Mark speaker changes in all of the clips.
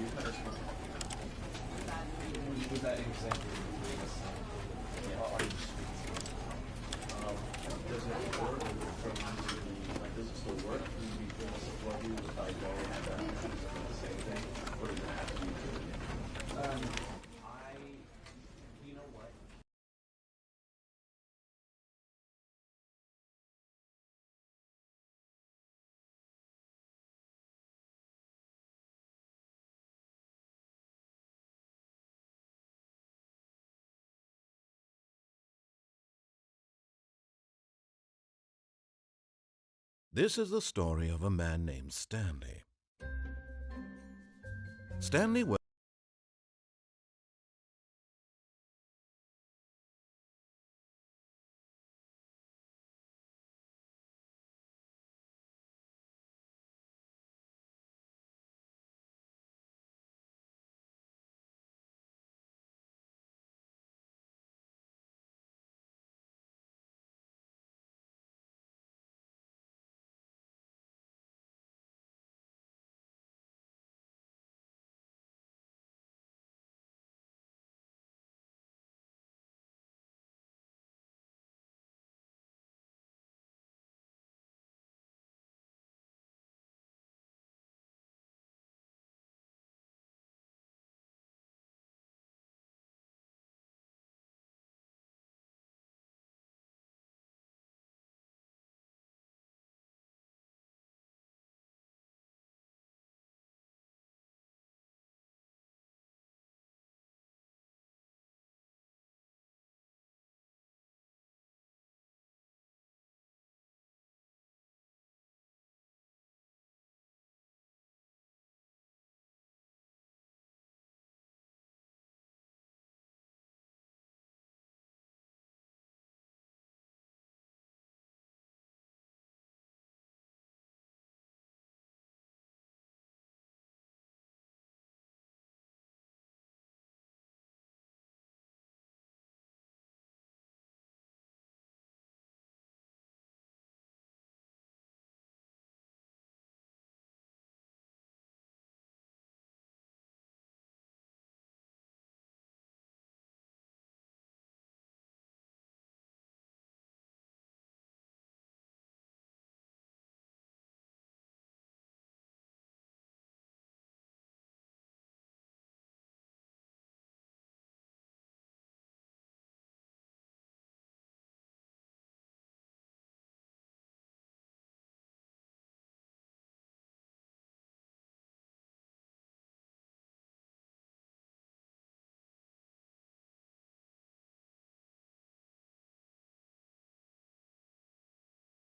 Speaker 1: you kind of with that example you gave us, are you does it work from like does it still work? Will you be doing this for you if I go and the same thing, or does it have to be good? You know what?
Speaker 2: This is the story of a man named Stanley. Stanley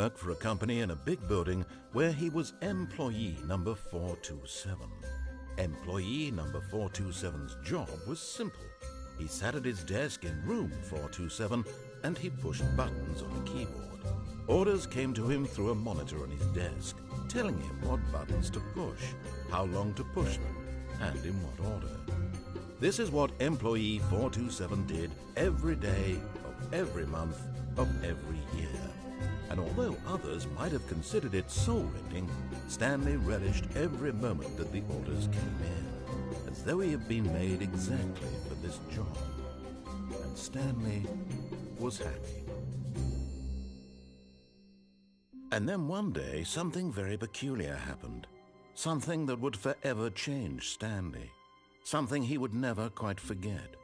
Speaker 2: worked for a company in a big building where he was employee number 427. Employee number 427's job was simple. He sat at his desk in room 427 and he pushed buttons on a keyboard. Orders came to him through a monitor on his desk, telling him what buttons to push, how long to push them, and in what order. This is what employee 427 did every day of every month of every year. And although others might have considered it soul-rending, Stanley relished every moment that the orders came in, as though he had been made exactly for this job. And Stanley was happy. And then one day, something very peculiar happened. Something that would forever change Stanley. Something he would never quite forget.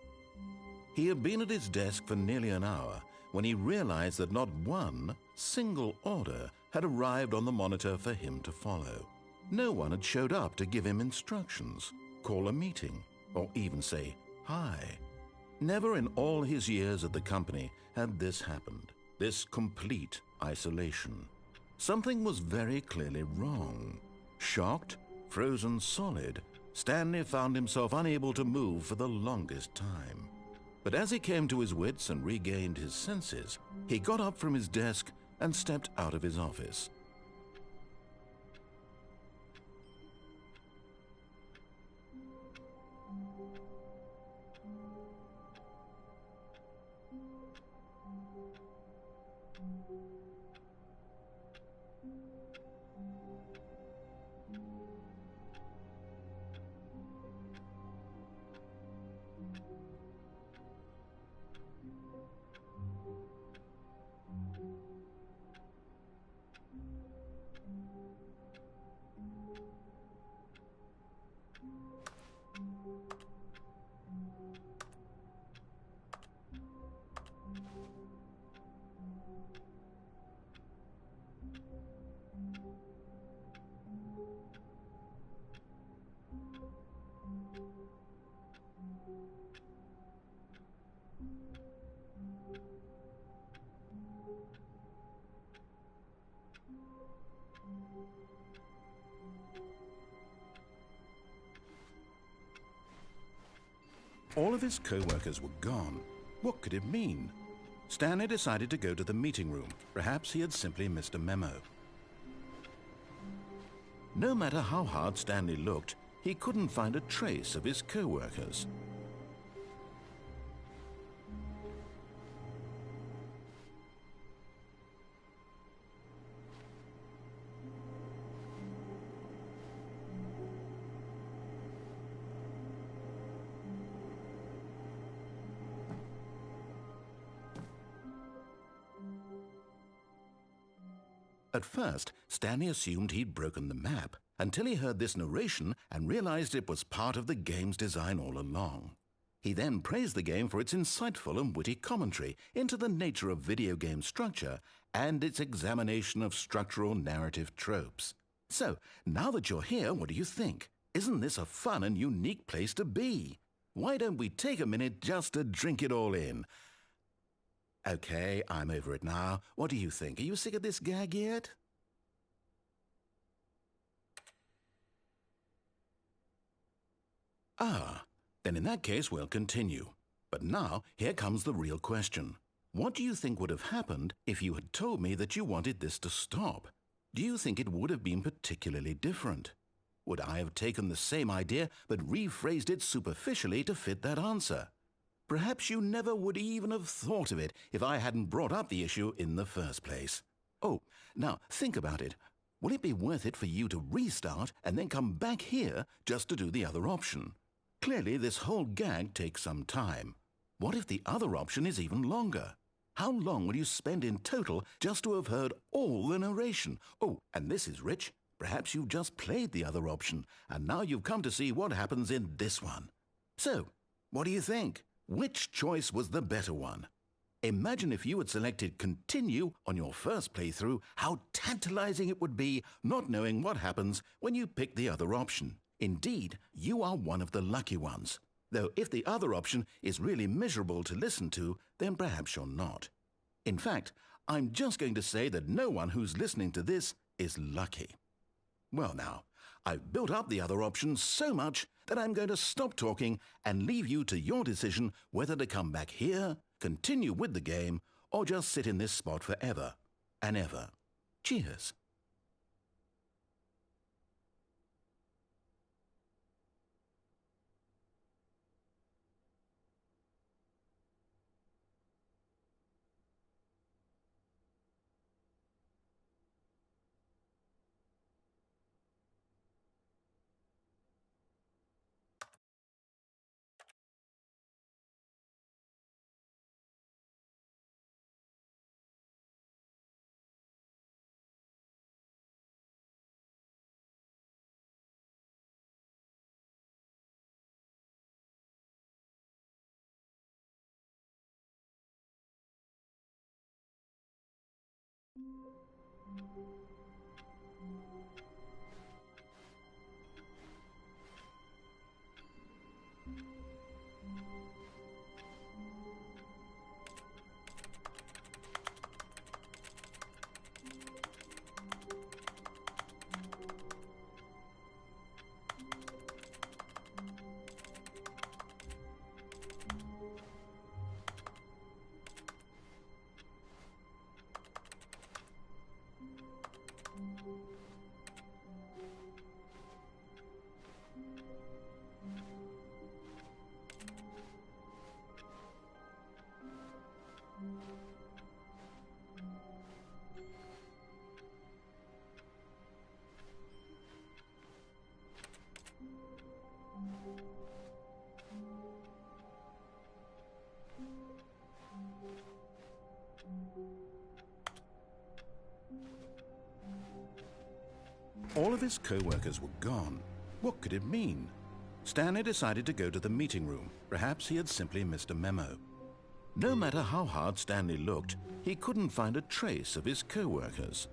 Speaker 2: He had been at his desk for nearly an hour when he realized that not one single order had arrived on the monitor for him to follow. No one had showed up to give him instructions, call a meeting, or even say hi. Never in all his years at the company had this happened, this complete isolation. Something was very clearly wrong. Shocked, frozen solid, Stanley found himself unable to move for the longest time. But as he came to his wits and regained his senses, he got up from his desk and stepped out of his office. All of his co-workers were gone. What could it mean? Stanley decided to go to the meeting room. Perhaps he had simply missed a memo. No matter how hard Stanley looked, he couldn't find a trace of his co-workers. At first, Stanley assumed he'd broken the map, until he heard this narration and realized it was part of the game's design all along. He then praised the game for its insightful and witty commentary into the nature of video game structure and its examination of structural narrative tropes. So, now that you're here, what do you think? Isn't this a fun and unique place to be? Why don't we take a minute just to drink it all in? Okay, I'm over it now. What do you think? Are you sick of this gag yet? Ah, then in that case we'll continue. But now, here comes the real question. What do you think would have happened if you had told me that you wanted this to stop? Do you think it would have been particularly different? Would I have taken the same idea but rephrased it superficially to fit that answer? Perhaps you never would even have thought of it if I hadn't brought up the issue in the first place. Oh, now think about it. Will it be worth it for you to restart and then come back here just to do the other option? Clearly, this whole gag takes some time. What if the other option is even longer? How long will you spend in total just to have heard all the narration? Oh, and this is rich. Perhaps you've just played the other option, and now you've come to see what happens in this one. So, what do you think? Which choice was the better one? Imagine if you had selected Continue on your first playthrough, how tantalizing it would be not knowing what happens when you pick the other option. Indeed, you are one of the lucky ones. Though if the other option is really miserable to listen to, then perhaps you're not. In fact, I'm just going to say that no one who's listening to this is lucky. Well now, I've built up the other option so much that I'm going to stop talking and leave you to your decision whether to come back here, continue with the game, or just sit in this spot forever and ever. Cheers. All of his co-workers were gone. What could it mean? Stanley decided to go to the meeting room. Perhaps he had simply missed a memo. No matter how hard Stanley looked, he couldn't find a trace of his co-workers.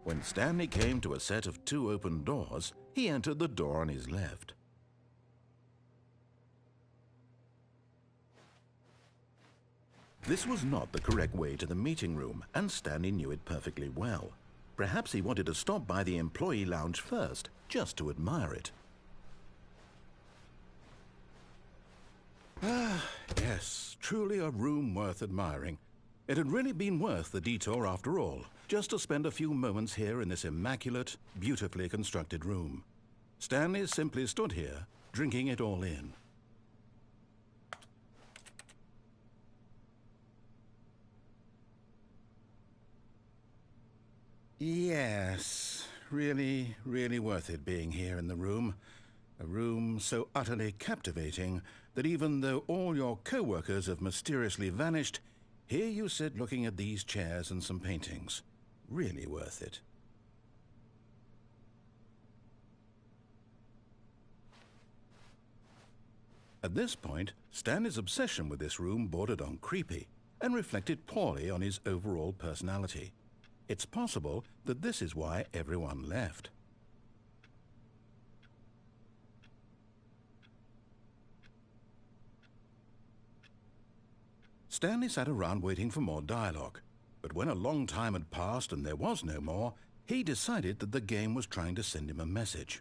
Speaker 2: When Stanley came to a set of 2 open doors, he entered the door on his left. This was not the correct way to the meeting room, and Stanley knew it perfectly well. Perhaps he wanted to stop by the employee lounge first, just to admire it. Ah, yes, truly a room worth admiring. It had really been worth the detour after all, just to spend a few moments here in this immaculate, beautifully constructed room. Stanley simply stood here, drinking it all in. Yes, really, really worth it being here in the room. A room so utterly captivating that even though all your co-workers have mysteriously vanished, here you sit looking at these chairs and some paintings. Really worth it. At this point, Stanley's obsession with this room bordered on creepy and reflected poorly on his overall personality. It's possible that this is why everyone left. Stanley sat around waiting for more dialogue, but when a long time had passed and there was no more, he decided that the game was trying to send him a message.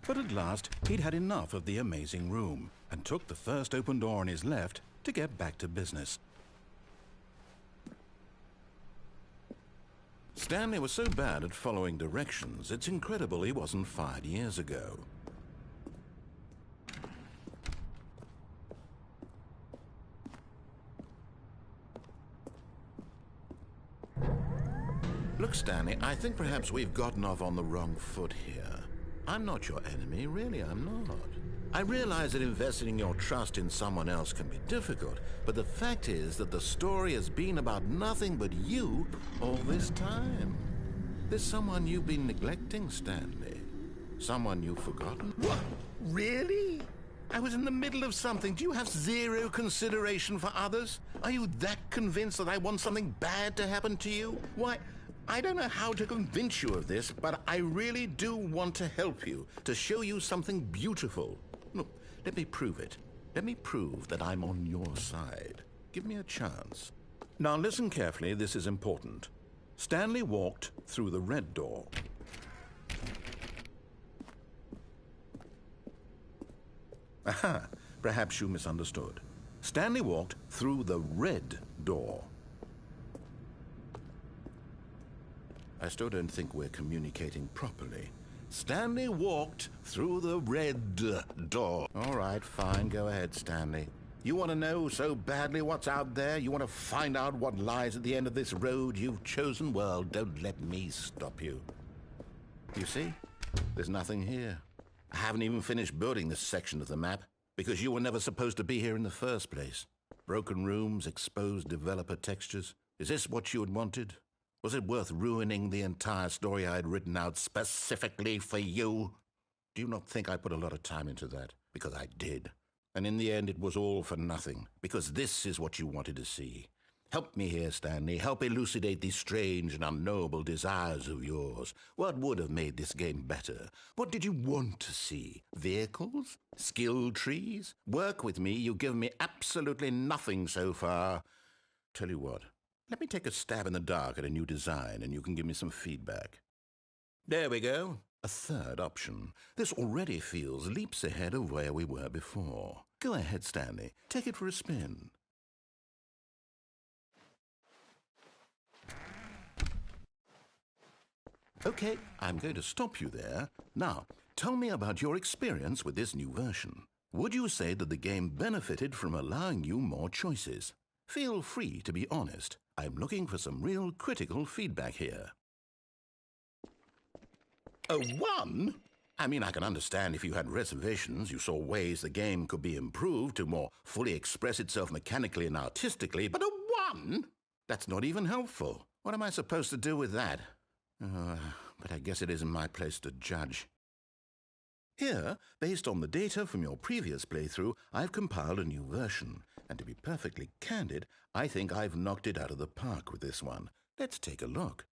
Speaker 2: But at last, he'd had enough of the amazing room and took the first open door on his left to get back to business. Stanley was so bad at following directions, it's incredible he wasn't fired years ago. Look, Stanley, I think perhaps we've gotten off on the wrong foot here. I'm not your enemy, really, I'm not. I realize that investing your trust in someone else can be difficult, but the fact is that the story has been about nothing but you all this time. There's someone you've been neglecting, Stanley. Someone you've forgotten. What? Really? I was in the middle of something. Do you have zero consideration for others? Are you that convinced that I want something bad to happen to you? Why, I don't know how to convince you of this, but I really do want to help you, to show you something beautiful. Look, let me prove it. Let me prove that I'm on your side. Give me a chance. Now listen carefully, this is important. Stanley walked through the red door. Aha, perhaps you misunderstood. Stanley walked through the red door. I still don't think we're communicating properly. Stanley walked through the red door. All right, fine, go ahead, Stanley. You want to know so badly what's out there? You want to find out what lies at the end of this road you've chosen? Well, don't let me stop you. You see? There's nothing here. I haven't even finished building this section of the map because you were never supposed to be here in the first place. Broken rooms, exposed developer textures. Is this what you had wanted? Was it worth ruining the entire story I had written out specifically for you? Do you not think I put a lot of time into that? Because I did. And in the end, it was all for nothing, because this is what you wanted to see. Help me here, Stanley. Help elucidate these strange and unknowable desires of yours. What would have made this game better? What did you want to see? Vehicles? Skill trees? Work with me. You've given me absolutely nothing so far. Tell you what. Let me take a stab in the dark at a new design, and you can give me some feedback. There we go. A third option. This already feels leaps ahead of where we were before. Go ahead, Stanley. Take it for a spin. Okay, I'm going to stop you there. Now, tell me about your experience with this new version. Would you say that the game benefited from allowing you more choices? Feel free to be honest. I'm looking for some real critical feedback here. A 1? I mean, I can understand if you had reservations, you saw ways the game could be improved to more fully express itself mechanically and artistically, but a 1? That's not even helpful. What am I supposed to do with that? But I guess it isn't my place to judge. Here, based on the data from your previous playthrough, I've compiled a new version. And to be perfectly candid, I think I've knocked it out of the park with this one. Let's take a look.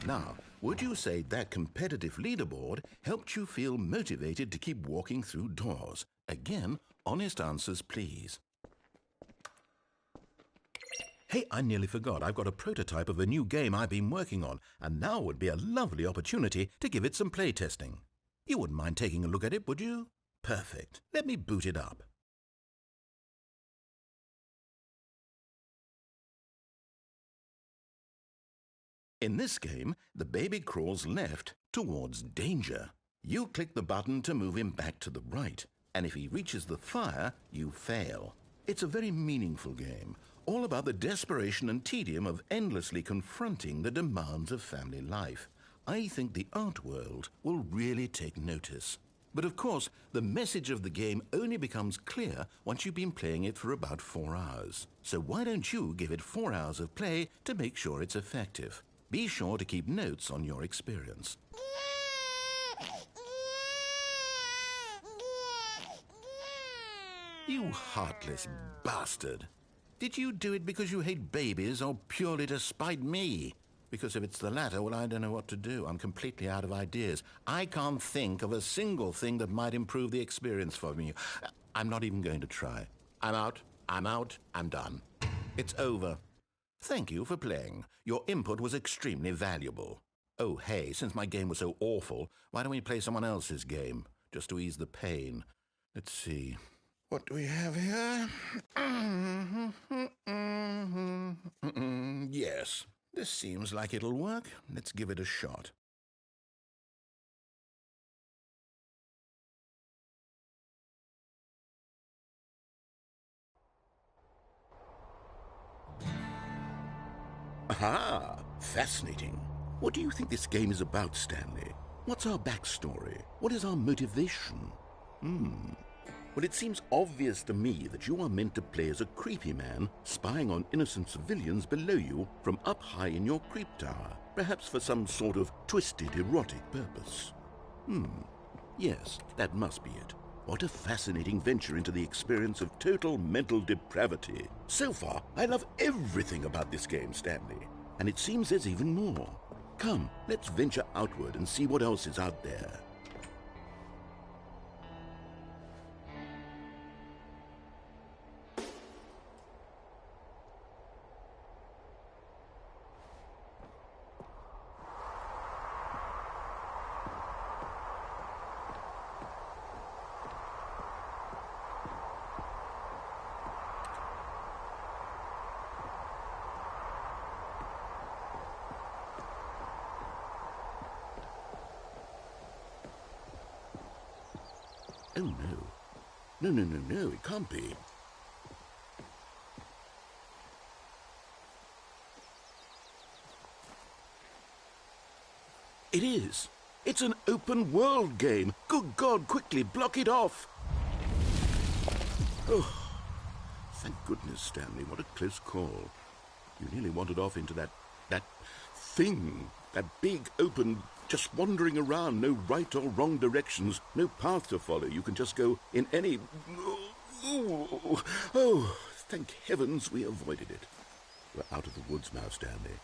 Speaker 2: Now, would you say that competitive leaderboard helped you feel motivated to keep walking through doors? Again, honest answers, please. Hey, I nearly forgot. I've got a prototype of a new game I've been working on, and now would be a lovely opportunity to give it some playtesting. You wouldn't mind taking a look at it, would you? Perfect. Let me boot it up. In this game, the baby crawls left towards danger. You click the button to move him back to the right, and if he reaches the fire, you fail. It's a very meaningful game, all about the desperation and tedium of endlessly confronting the demands of family life. I think the art world will really take notice. But of course, the message of the game only becomes clear once you've been playing it for about 4 hours. So why don't you give it 4 hours of play to make sure it's effective? Be sure to keep notes on your experience. You heartless bastard. Did you do it because you hate babies or purely to spite me? Because if it's the latter, well, I don't know what to do. I'm completely out of ideas. I can't think of a single thing that might improve the experience for me. I'm not even going to try. I'm out. I'm done. It's over. Thank you for playing. Your input was extremely valuable. Oh, hey, since my game was so awful, why don't we play someone else's game, just to ease the pain? Let's see. What do we have here? Yes, this seems like it'll work. Let's give it a shot. Aha! Fascinating. What do you think this game is about, Stanley? What's our backstory? What is our motivation? Well, it seems obvious to me that you are meant to play as a creepy man spying on innocent civilians below you from up high in your creep tower, perhaps for some sort of twisted erotic purpose. Yes, that must be it. What a fascinating venture into the experience of total mental depravity. So far, I love everything about this game, Stanley. And it seems there's even more. Come, let's venture outward and see what else is out there. Oh, no. No, it can't be. It is. It's an open world game. Good God, quickly, block it off. Oh, thank goodness, Stanley. What a close call. You nearly wandered off into that thing. That big, open, just wandering around, no right or wrong directions, no path to follow. You can just go in any... Oh, thank heavens we avoided it. We're out of the woods now, Stanley.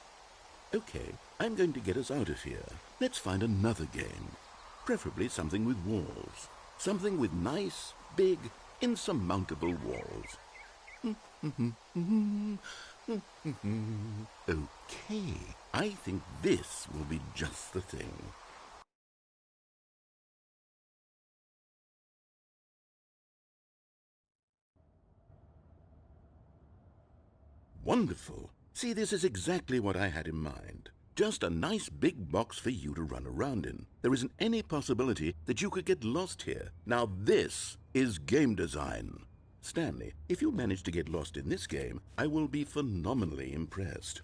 Speaker 2: Okay, I'm going to get us out of here. Let's find another game. Preferably something with walls. Something with nice, big, insurmountable walls. Okay, I think this will be just the thing. Wonderful. See, this is exactly what I had in mind. Just a nice big box for you to run around in. There isn't any possibility that you could get lost here. Now this is game design. Stanley, if you manage to get lost in this game, I will be phenomenally impressed.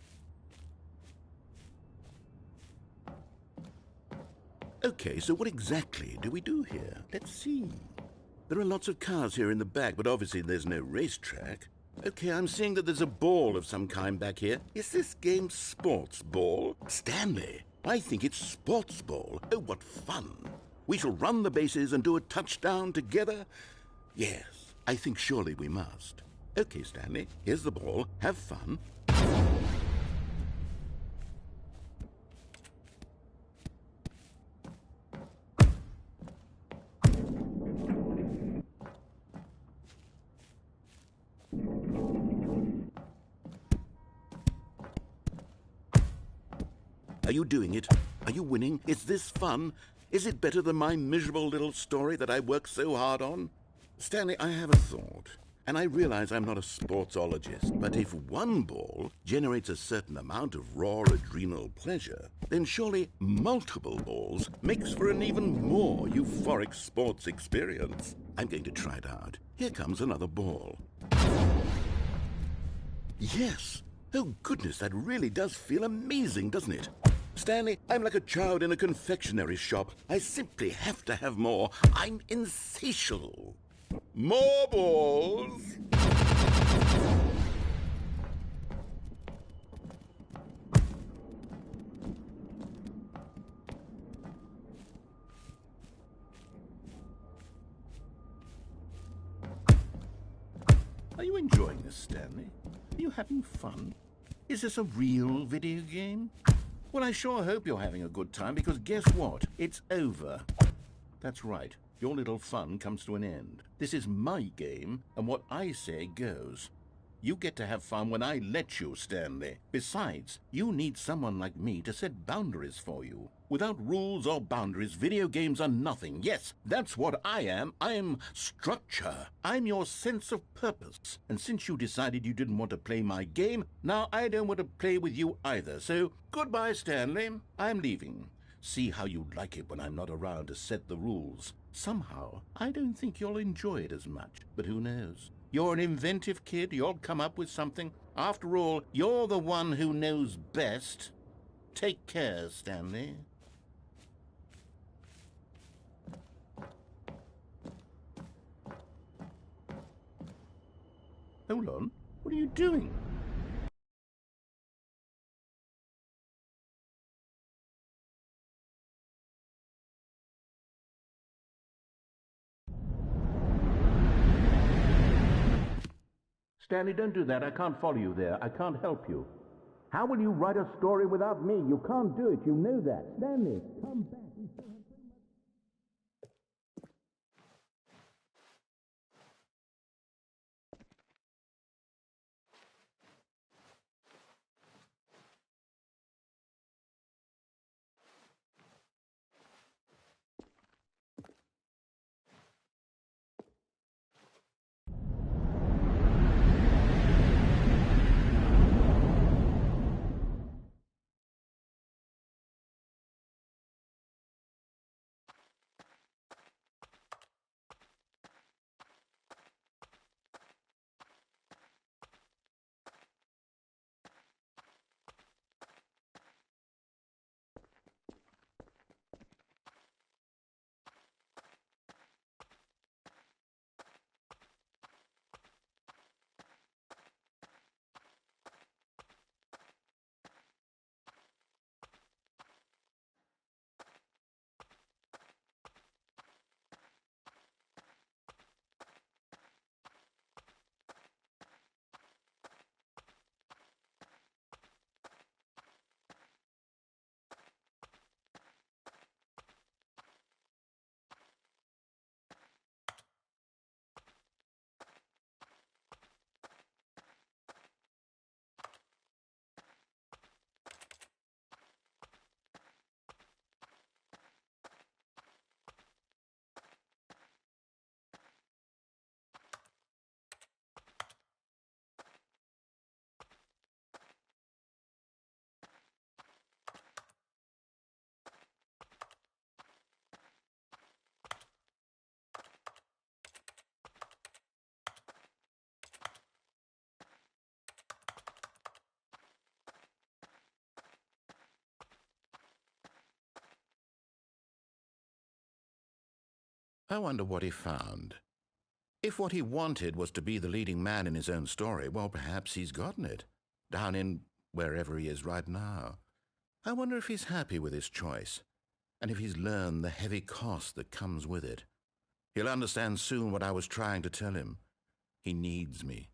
Speaker 2: Okay, so what exactly do we do here? Let's see. There are lots of cars here in the back, but obviously there's no racetrack. Okay, I'm seeing that there's a ball of some kind back here. Is this game sports ball? Stanley, I think it's sports ball. Oh, what fun. We shall run the bases and do a touchdown together? Yes, I think surely we must. Okay, Stanley, here's the ball. Have fun. Are you doing it? Are you winning? Is this fun? Is it better than my miserable little story that I worked so hard on? Stanley, I have a thought, and I realize I'm not a sportsologist, but if one ball generates a certain amount of raw adrenal pleasure, then surely multiple balls makes for an even more euphoric sports experience. I'm going to try it out. Here comes another ball. Yes! Oh goodness, that really does feel amazing, doesn't it? Stanley, I'm like a child in a confectionery shop. I simply have to have more. I'm insatiable. More balls! Are you enjoying this, Stanley? Are you having fun? Is this a real video game? Well, I sure hope you're having a good time, because guess what? It's over. That's right. Your little fun comes to an end. This is my game, and what I say goes. You get to have fun when I let you, Stanley. Besides, you need someone like me to set boundaries for you. Without rules or boundaries, video games are nothing. Yes, that's what I am. I'm structure. I'm your sense of purpose. And since you decided you didn't want to play my game, now I don't want to play with you either. So, goodbye, Stanley. I'm leaving. See how you like it when I'm not around to set the rules. Somehow, I don't think you'll enjoy it as much. But who knows? You're an inventive kid. You'll come up with something. After all, you're the one who knows best. Take care, Stanley. Hold on. What are you doing? Stanley, don't do that. I can't follow you there. I can't help you. How will you write a story without me? You can't do it. You know that. Stanley, come back. I wonder what he found. If what he wanted was to be the leading man in his own story, well, perhaps he's gotten it, down in wherever he is right now. I wonder if he's happy with his choice, and if he's learned the heavy cost that comes with it. He'll understand soon what I was trying to tell him. He needs me.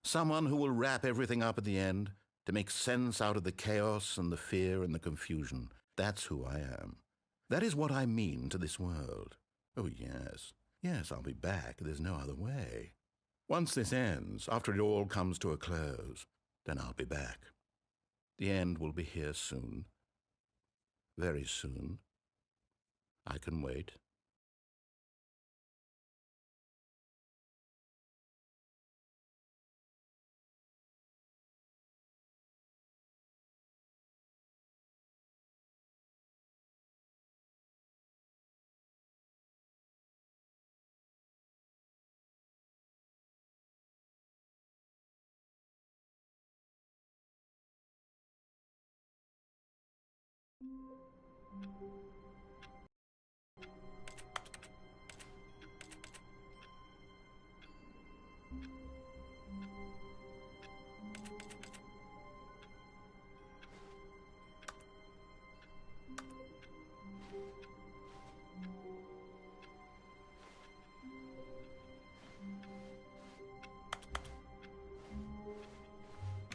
Speaker 2: Someone who will wrap everything up at the end, to make sense out of the chaos and the fear and the confusion. That's who I am. That is what I mean to this world. Oh, yes. Yes, I'll be back. There's no other way. Once this ends, after it all comes to a close, then I'll be back. The end will be here soon. Very soon. I can wait.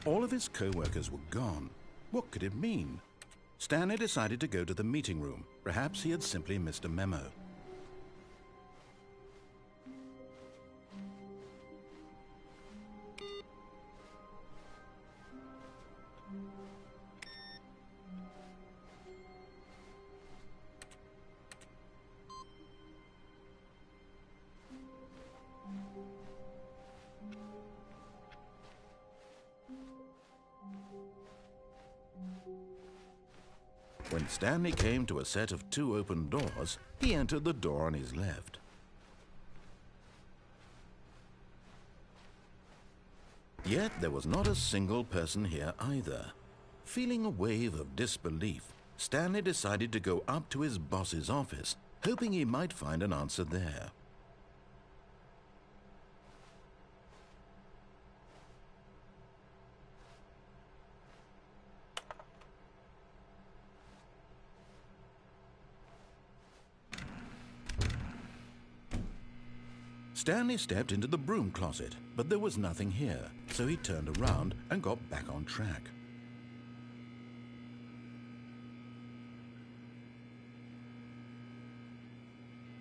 Speaker 2: All of his co-workers were gone. What could it mean? Stanley decided to go to the meeting room. Perhaps he had simply missed a memo. When Stanley came to a set of 2 open doors, he entered the door on his left. Yet there was not a single person here either. Feeling a wave of disbelief, Stanley decided to go up to his boss's office, hoping he might find an answer there. Stanley stepped into the broom closet, but there was nothing here, so he turned around and got back on track.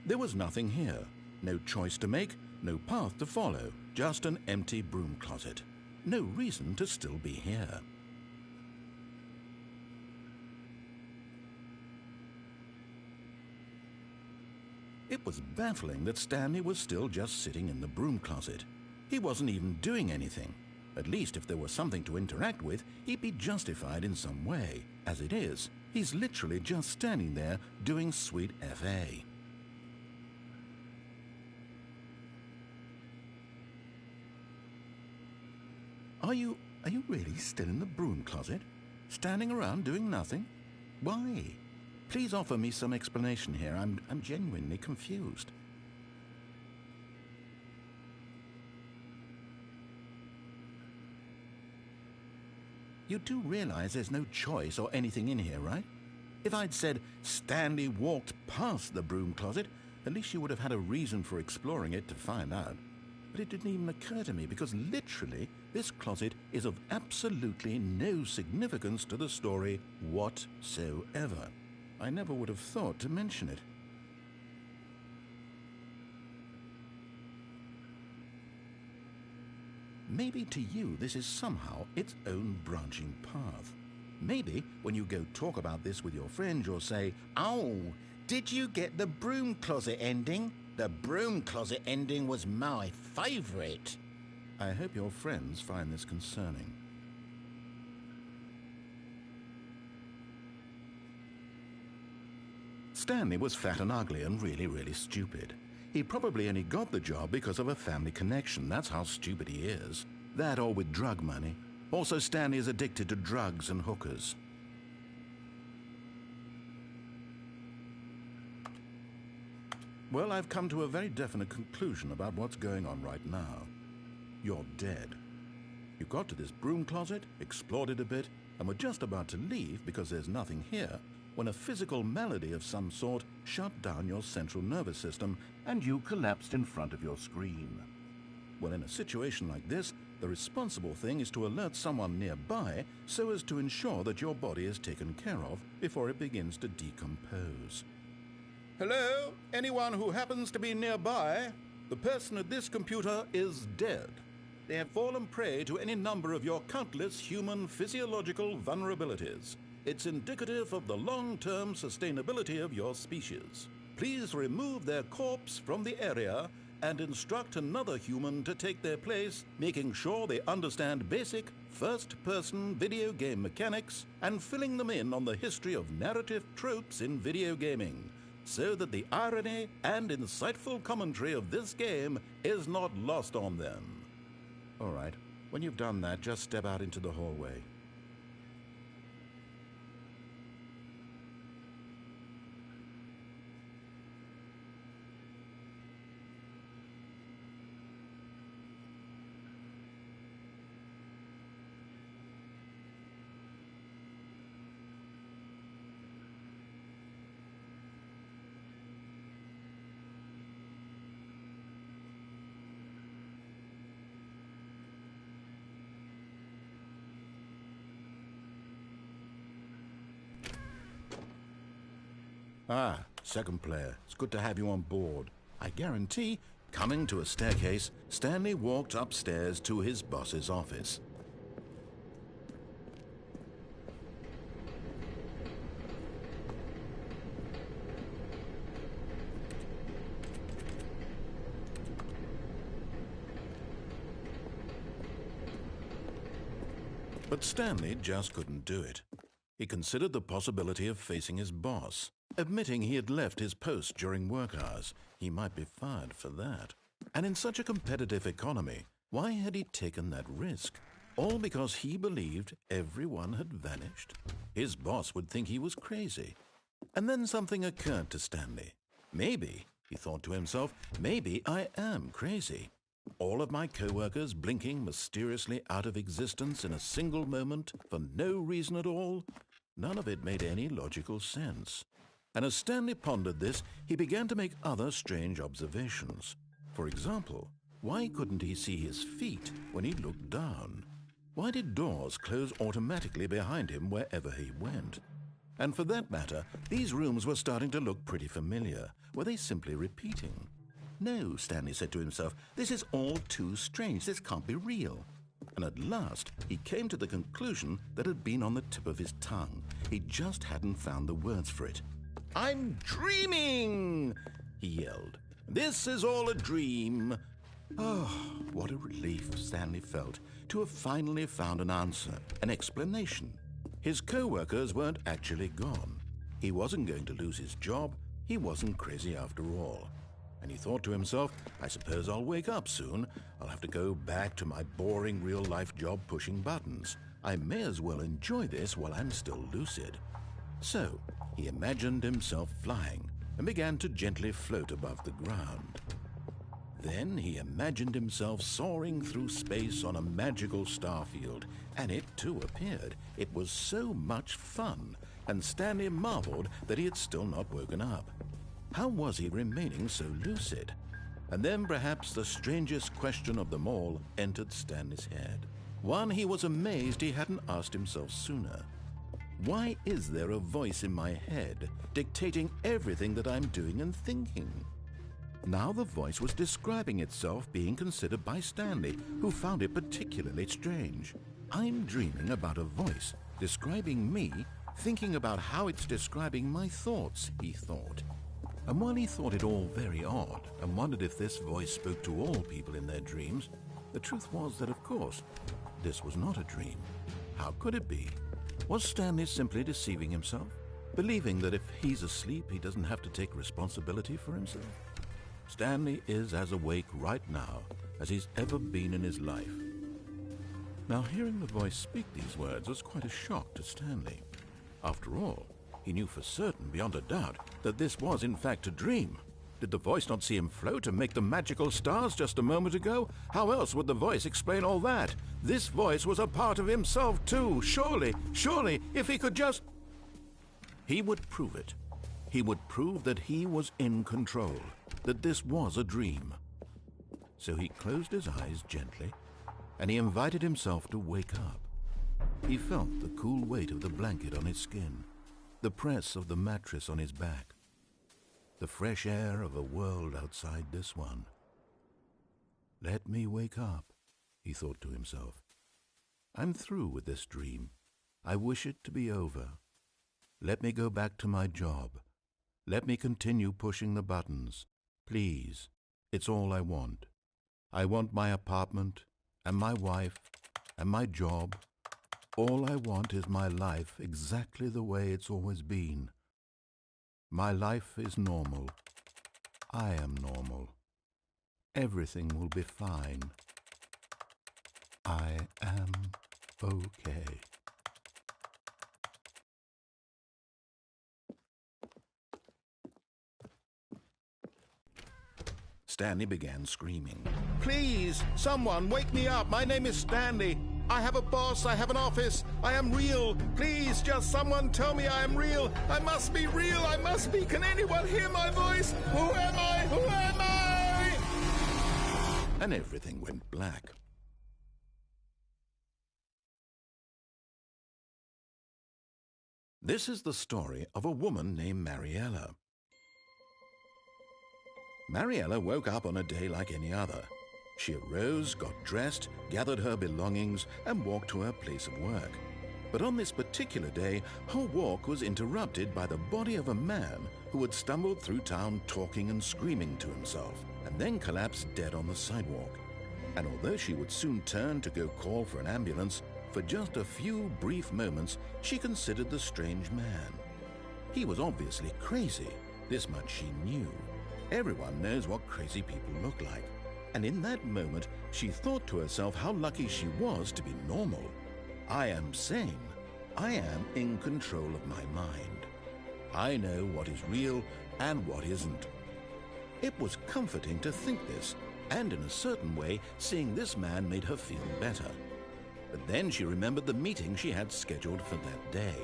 Speaker 2: There was nothing here. No choice to make, no path to follow, just an empty broom closet. No reason to still be here. It was baffling that Stanley was still just sitting in the broom closet. He wasn't even doing anything. At least if there was something to interact with, he'd be justified in some way. As it is, he's literally just standing there doing sweet FA. Are you really still in the broom closet? Standing around doing nothing? Why? Please offer me some explanation here. I'm genuinely confused. You do realize there's no choice or anything in here, right? If I'd said Stanley walked past the broom closet, at least you would have had a reason for exploring it to find out. But it didn't even occur to me because literally this closet is of absolutely no significance to the story whatsoever. I never would have thought to mention it. Maybe to you this is somehow its own branching path. Maybe when you go talk about this with your friend, you'll say, "Oh, did you get the broom closet ending? The broom closet ending was my favorite." I hope your friends find this concerning. Stanley was fat and ugly and really stupid. He probably only got the job because of a family connection. That's how stupid he is. That or with drug money. Also, Stanley is addicted to drugs and hookers. Well, I've come to a very definite conclusion about what's going on right now. You're dead. You got to this broom closet, explored it a bit, and were just about to leave because there's nothing here, when a physical malady of some sort shut down your central nervous system and you collapsed in front of your screen. Well, in a situation like this, the responsible thing is to alert someone nearby so as to ensure that your body is taken care of before it begins to decompose. Hello? Anyone who happens to be nearby? The person at this computer is dead. They have fallen prey to any number of your countless human physiological vulnerabilities. It's indicative of the long-term sustainability of your species. Please remove their corpse from the area and instruct another human to take their place, making sure they understand basic first-person video game mechanics and filling them in on the history of narrative tropes in video gaming, so that the irony and insightful commentary of this game is not lost on them. All right, when you've done that, just step out into the hallway. Ah, second player. It's good to have you on board. I guarantee, coming to a staircase, Stanley walked upstairs to his boss's office. But Stanley just couldn't do it. He considered the possibility of facing his boss. Admitting he had left his post during work hours, he might be fired for that. And in such a competitive economy, why had he taken that risk? All because he believed everyone had vanished? His boss would think he was crazy. And then something occurred to Stanley. Maybe, he thought to himself, maybe I am crazy. All of my co-workers blinking mysteriously out of existence in a single moment for no reason at all? None of it made any logical sense. And as Stanley pondered this, he began to make other strange observations. For example, why couldn't he see his feet when he looked down? Why did doors close automatically behind him wherever he went? And for that matter, these rooms were starting to look pretty familiar. Were they simply repeating? No, Stanley said to himself, this is all too strange. This can't be real. And at last, he came to the conclusion that had been on the tip of his tongue. He just hadn't found the words for it. I'm dreaming, he yelled. This is all a dream. Oh, what a relief Stanley felt to have finally found an answer, an explanation. His co-workers weren't actually gone. He wasn't going to lose his job. He wasn't crazy after all. And he thought to himself, I suppose I'll wake up soon. I'll have to go back to my boring real-life job pushing buttons. I may as well enjoy this while I'm still lucid. So, he imagined himself flying and began to gently float above the ground. Then he imagined himself soaring through space on a magical starfield, and it too appeared. It was so much fun, and Stanley marveled that he had still not woken up. How was he remaining so lucid? And then perhaps the strangest question of them all entered Stanley's head. One he was amazed he hadn't asked himself sooner. Why is there a voice in my head dictating everything that I'm doing and thinking? Now the voice was describing itself being considered by Stanley, who found it particularly strange. I'm dreaming about a voice describing me, thinking about how it's describing my thoughts, he thought. And while he thought it all very odd and wondered if this voice spoke to all people in their dreams, the truth was that, of course, this was not a dream. How could it be? Was Stanley simply deceiving himself, believing that if he's asleep, he doesn't have to take responsibility for himself? Stanley is as awake right now as he's ever been in his life. Now, hearing the voice speak these words was quite a shock to Stanley. After all, he knew for certain, beyond a doubt, that this was in fact a dream. Did the voice not see him float and make the magical stars just a moment ago? How else would the voice explain all that? This voice was a part of himself too. Surely, if he could just... He would prove it. He would prove that he was in control, that this was a dream. So he closed his eyes gently, and he invited himself to wake up. He felt the cool weight of the blanket on his skin, the press of the mattress on his back, the fresh air of a world outside this one. Let me wake up, he thought to himself. I'm through with this dream. I wish it to be over. Let me go back to my job. Let me continue pushing the buttons. Please, it's all I want. I want my apartment, and my wife, and my job. All I want is my life exactly the way it's always been. My life is normal. I am normal. Everything will be fine. I am okay. Stanley began screaming. Please, someone, wake me up. My name is Stanley. I have a boss. I have an office. I am real. Please, just someone tell me I am real. I must be real. I must be. Can anyone hear my voice? Who am I? Who am I? And everything went black. This is the story of a woman named Mariella. Mariella woke up on a day like any other. She arose, got dressed, gathered her belongings, and walked to her place of work. But on this particular day, her walk was interrupted by the body of a man who had stumbled through town talking and screaming to himself, and then collapsed dead on the sidewalk. And although she would soon turn to go call for an ambulance, for just a few brief moments she considered the strange man. He was obviously crazy. This much she knew. Everyone knows what crazy people look like. And in that moment, she thought to herself how lucky she was to be normal. I am sane. I am in control of my mind. I know what is real and what isn't. It was comforting to think this, and in a certain way, seeing this man made her feel better. But then she remembered the meeting she had scheduled for that day.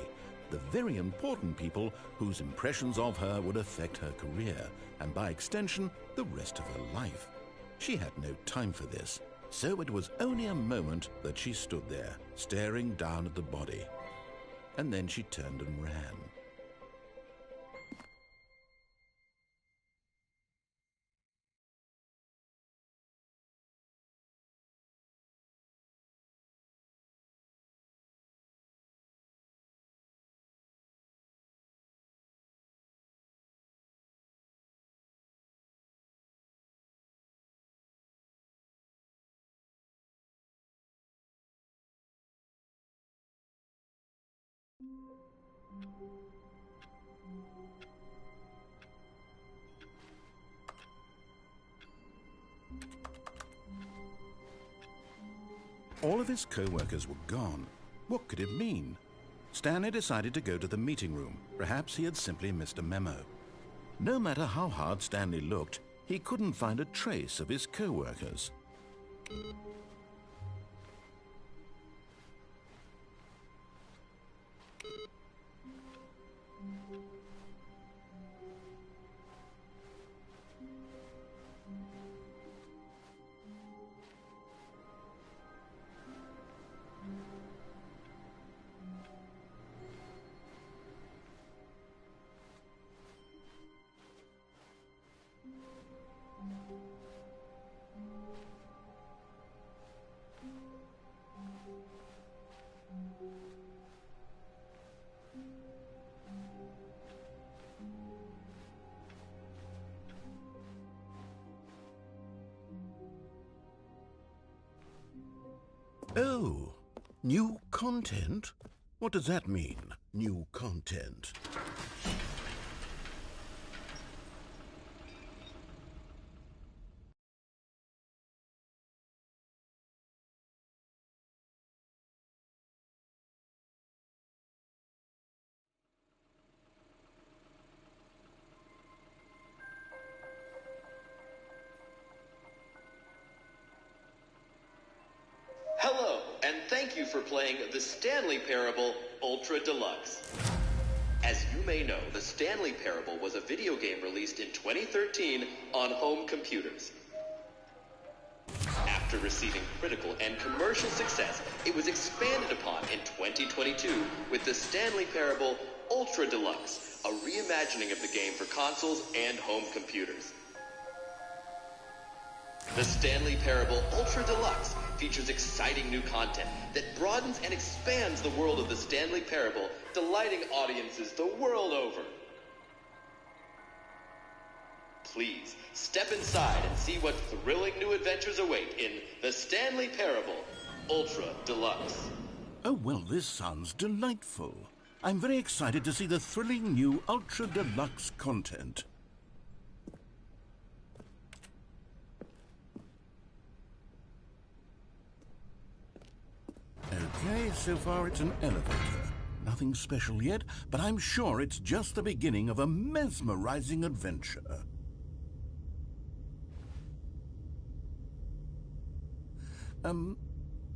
Speaker 2: The very important people whose impressions of her would affect her career, and by extension, the rest of her life. She had no time for this, so it was only a moment that she stood there, staring down at the body. And then she turned and ran. All of his co-workers were gone. What could it mean? Stanley decided to go to the meeting room. Perhaps he had simply missed a memo. No matter how hard Stanley looked, he couldn't find a trace of his co-workers. Oh, new content? What does that mean, new content?
Speaker 3: for playing the Stanley Parable Ultra Deluxe. As you may know, the Stanley Parable was a video game released in 2013 on home computers. After receiving critical and commercial success, it was expanded upon in 2022 with the Stanley Parable Ultra Deluxe, a reimagining of the game for consoles and home computers. The Stanley Parable Ultra Deluxe features exciting new content that broadens and expands the world of the Stanley Parable, delighting audiences the world over. Please, step inside and see what thrilling new adventures await in the Stanley Parable Ultra Deluxe.
Speaker 2: Oh, well, this sounds delightful. I'm very excited to see the thrilling new Ultra Deluxe content. Okay, so far it's an elevator. Nothing special yet, but I'm sure it's just the beginning of a mesmerizing adventure.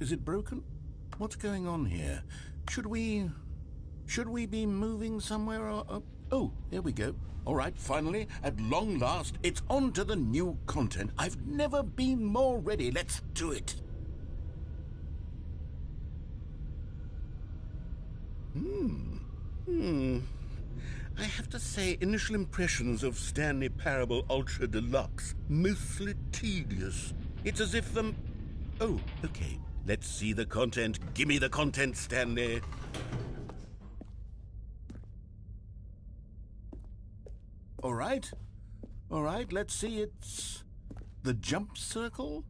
Speaker 2: Is it broken? What's going on here? Should we be moving somewhere or... Oh, there we go. All right, finally, at long last, it's on to the new content. I've never been more ready. Let's do it. I have to say, initial impressions of Stanley Parable Ultra Deluxe, mostly tedious. It's as if the... Oh, okay. Let's see the content. Gimme the content, Stanley. All right, let's see. It's the jump circle.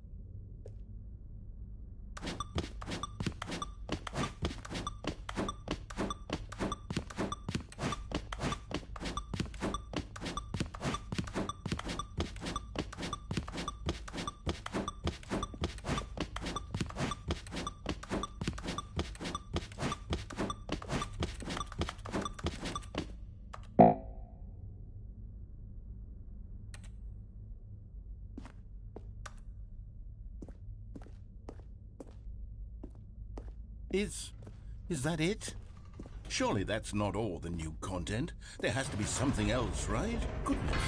Speaker 2: Is that it? Surely that's not all the new content. There has to be something else, right? Goodness.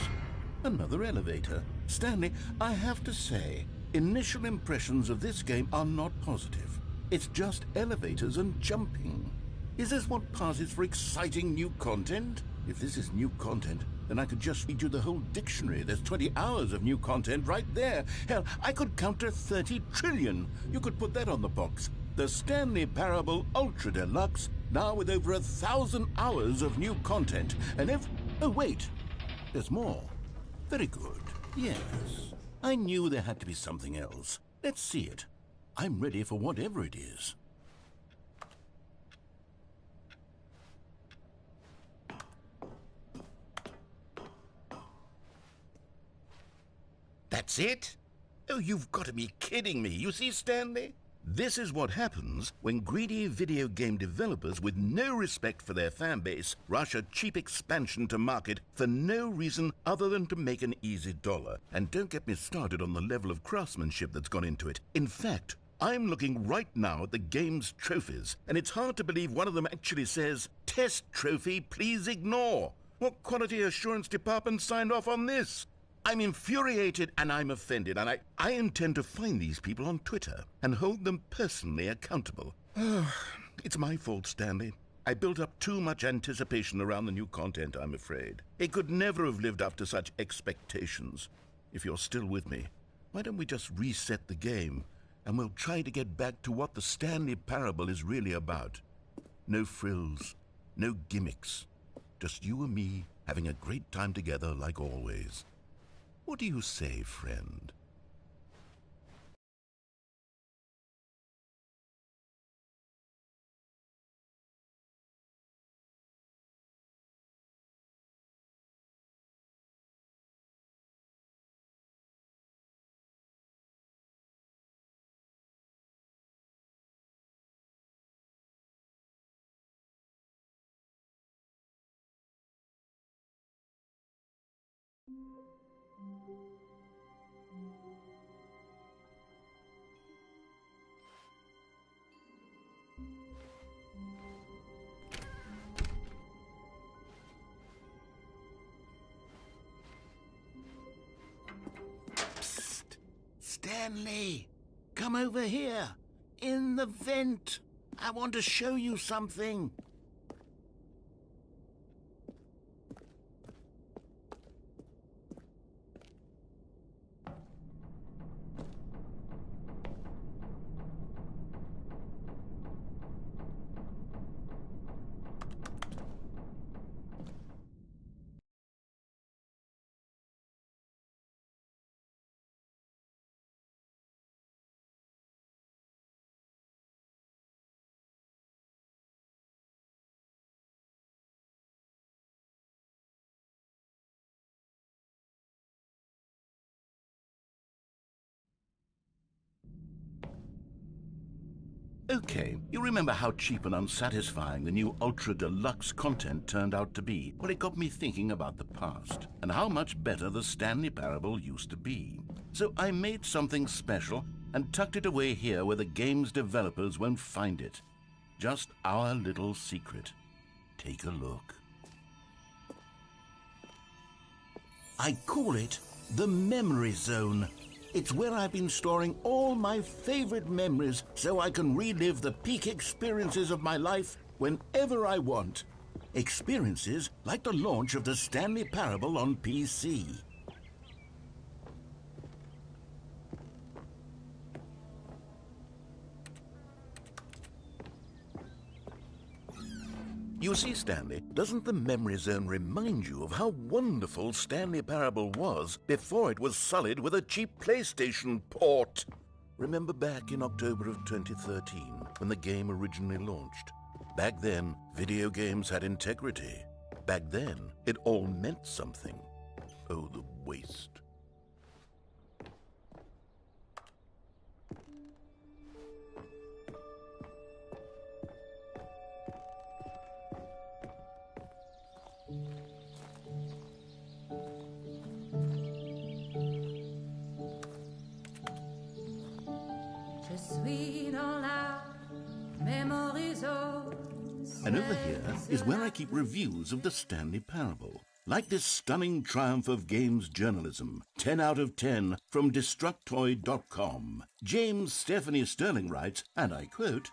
Speaker 2: Another elevator. Stanley, I have to say, initial impressions of this game are not positive. It's just elevators and jumping. Is this what passes for exciting new content? If this is new content, then I could just read you the whole dictionary. There's 20 hours of new content right there. Hell, I could count to 30 trillion. You could put that on the box. The Stanley Parable Ultra Deluxe, now with over 1,000 hours of new content. And if... Oh, wait. There's more. Very good. Yes. I knew there had to be something else. Let's see it. I'm ready for whatever it is. That's it? Oh, you've got to be kidding me. You see, Stanley? This is what happens when greedy video game developers with no respect for their fan base rush a cheap expansion to market for no reason other than to make an easy dollar. And don't get me started on the level of craftsmanship that's gone into it. In fact, I'm looking right now at the game's trophies, and it's hard to believe one of them actually says, "Test trophy, please ignore." What quality assurance department signed off on this? I'm infuriated and I'm offended, and I intend to find these people on Twitter and hold them personally accountable. It's my fault, Stanley. I built up too much anticipation around the new content, I'm afraid. It could never have lived up to such expectations. If you're still with me, why don't we just reset the game, and we'll try to get back to what the Stanley Parable is really about. No frills, no gimmicks. Just you and me having a great time together like always. What do you say, friend? Stanley! Come over here! In the vent! I want to show you something! Okay, you remember how cheap and unsatisfying the new Ultra Deluxe content turned out to be? Well, it got me thinking about the past and how much better the Stanley Parable used to be. So I made something special and tucked it away here where the game's developers won't find it. Just our little secret. Take a look. I call it the Memory Zone. It's where I've been storing all my favorite memories so I can relive the peak experiences of my life whenever I want. Experiences like the launch of the Stanley Parable on PC. You see, Stanley, doesn't the Memory Zone remind you of how wonderful Stanley Parable was before it was sullied with a cheap PlayStation port? Remember back in October of 2013, when the game originally launched? Back then, video games had integrity. Back then, it all meant something. Oh, the waste. And over here is where I keep reviews of the Stanley Parable. Like this stunning triumph of games journalism, 10 out of 10 from Destructoid.com. James Stephanie Sterling writes, and I quote,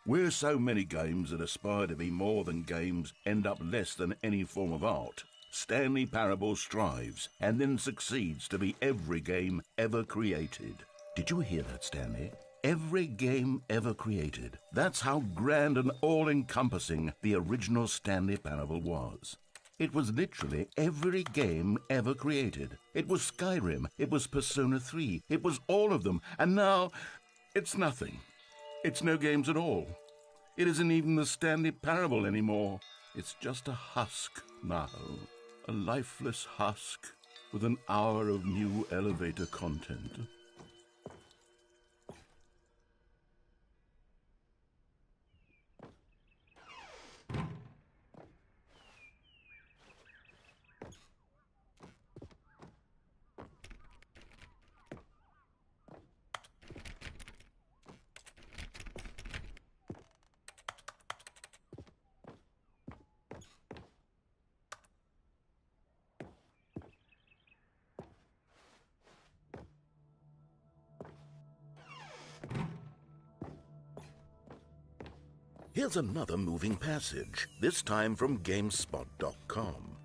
Speaker 2: "Where so many games that aspire to be more than games end up less than any form of art, Stanley Parable strives and then succeeds to be every game ever created." Did you hear that, Stanley? Every game ever created. That's how grand and all-encompassing the original Stanley Parable was. It was literally every game ever created. It was Skyrim, it was Persona 3, it was all of them, and now it's nothing. It's no games at all. It isn't even the Stanley Parable anymore. It's just a husk now. A lifeless husk with an hour of new elevator content. Here's another moving passage, this time from GameSpot.com.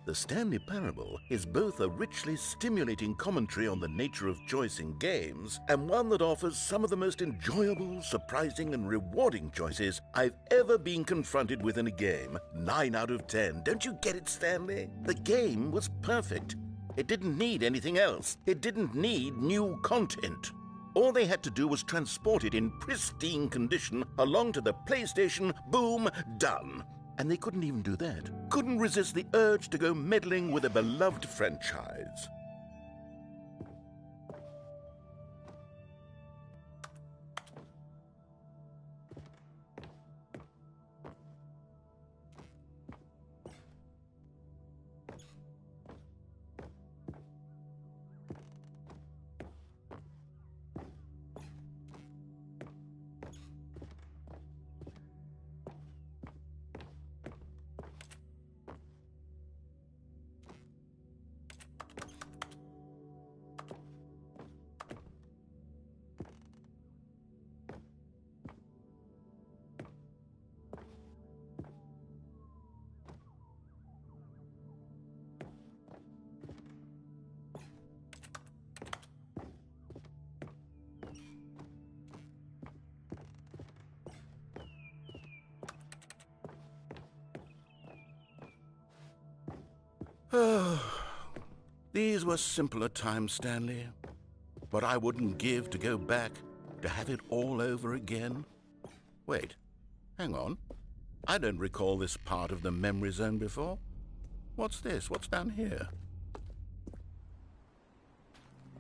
Speaker 2: The Stanley Parable is both a richly stimulating commentary on the nature of choice in games and one that offers some of the most enjoyable, surprising, and rewarding choices I've ever been confronted with in a game. 9 out of 10. Don't you get it, Stanley? The game was perfect. It didn't need anything else. It didn't need new content. All they had to do was transport it in pristine condition along to the PlayStation, boom, done. And they couldn't even do that. Couldn't resist the urge to go meddling with a beloved franchise. These were simpler times, Stanley. What I wouldn't give to go back, to have it all over again. Wait, hang on. I don't recall this part of the memory zone before. What's this? What's down here?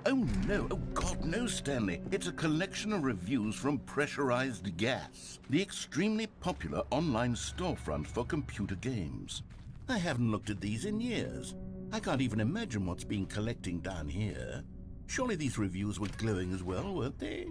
Speaker 2: Oh no, oh God, no, Stanley. It's a collection of reviews from Pressurized Gas, the extremely popular online storefront for computer games. I haven't looked at these in years. I can't even imagine what's been collecting down here. Surely these reviews were glowing as well, weren't they?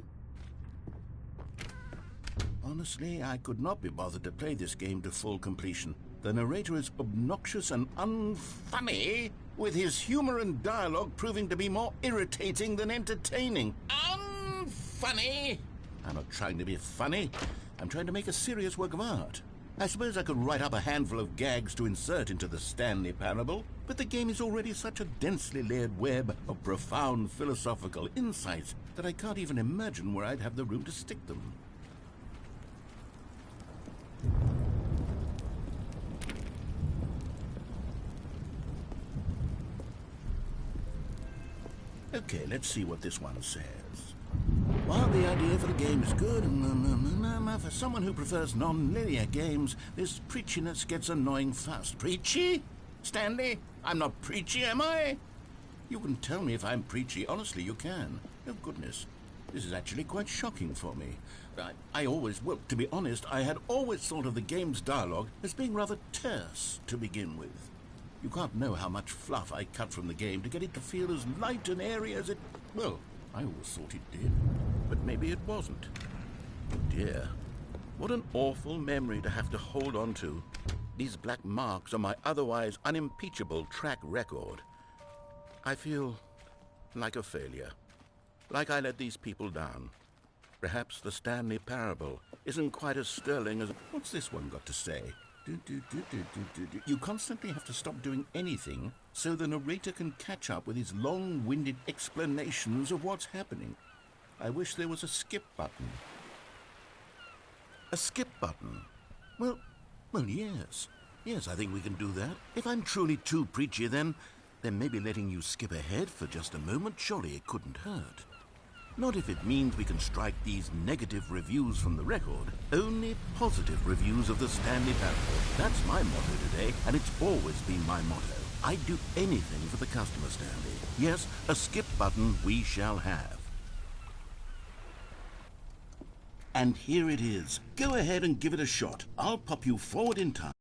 Speaker 2: Honestly, I could not be bothered to play this game to full completion. The narrator is obnoxious and unfunny, with his humor and dialogue proving to be more irritating than entertaining. Unfunny! I'm not trying to be funny. I'm trying to make a serious work of art. I suppose I could write up a handful of gags to insert into the Stanley Parable, but the game is already such a densely layered web of profound philosophical insights that I can't even imagine where I'd have the room to stick them. Okay, let's see what this one says. While the idea for the game is good, for someone who prefers non-linear games, this preachiness gets annoying fast. Preachy? Stanley? I'm not preachy, am I? You can tell me if I'm preachy. Honestly, you can. Oh, goodness. This is actually quite shocking for me. Well, to be honest, I had always thought of the game's dialogue as being rather terse to begin with. You can't know how much fluff I cut from the game to get it to feel as light and airy as it... Well, I always thought it did, but maybe it wasn't. Oh dear, what an awful memory to have to hold on to. These black marks on my otherwise unimpeachable track record. I feel like a failure, like I let these people down. Perhaps the Stanley Parable isn't quite as sterling as... What's this one got to say? You constantly have to stop doing anything so the narrator can catch up with his long-winded explanations of what's happening. I wish there was a skip button. A skip button? Well, yes. Yes, I think we can do that. If I'm truly too preachy, then maybe letting you skip ahead for just a moment, surely it couldn't hurt. Not if it means we can strike these negative reviews from the record. Only positive reviews of the Stanley Parable. That's my motto today, and it's always been my motto. I'd do anything for the customer, Stanley. Yes, a skip button we shall have. And here it is. Go ahead and give it a shot. I'll pop you forward in time.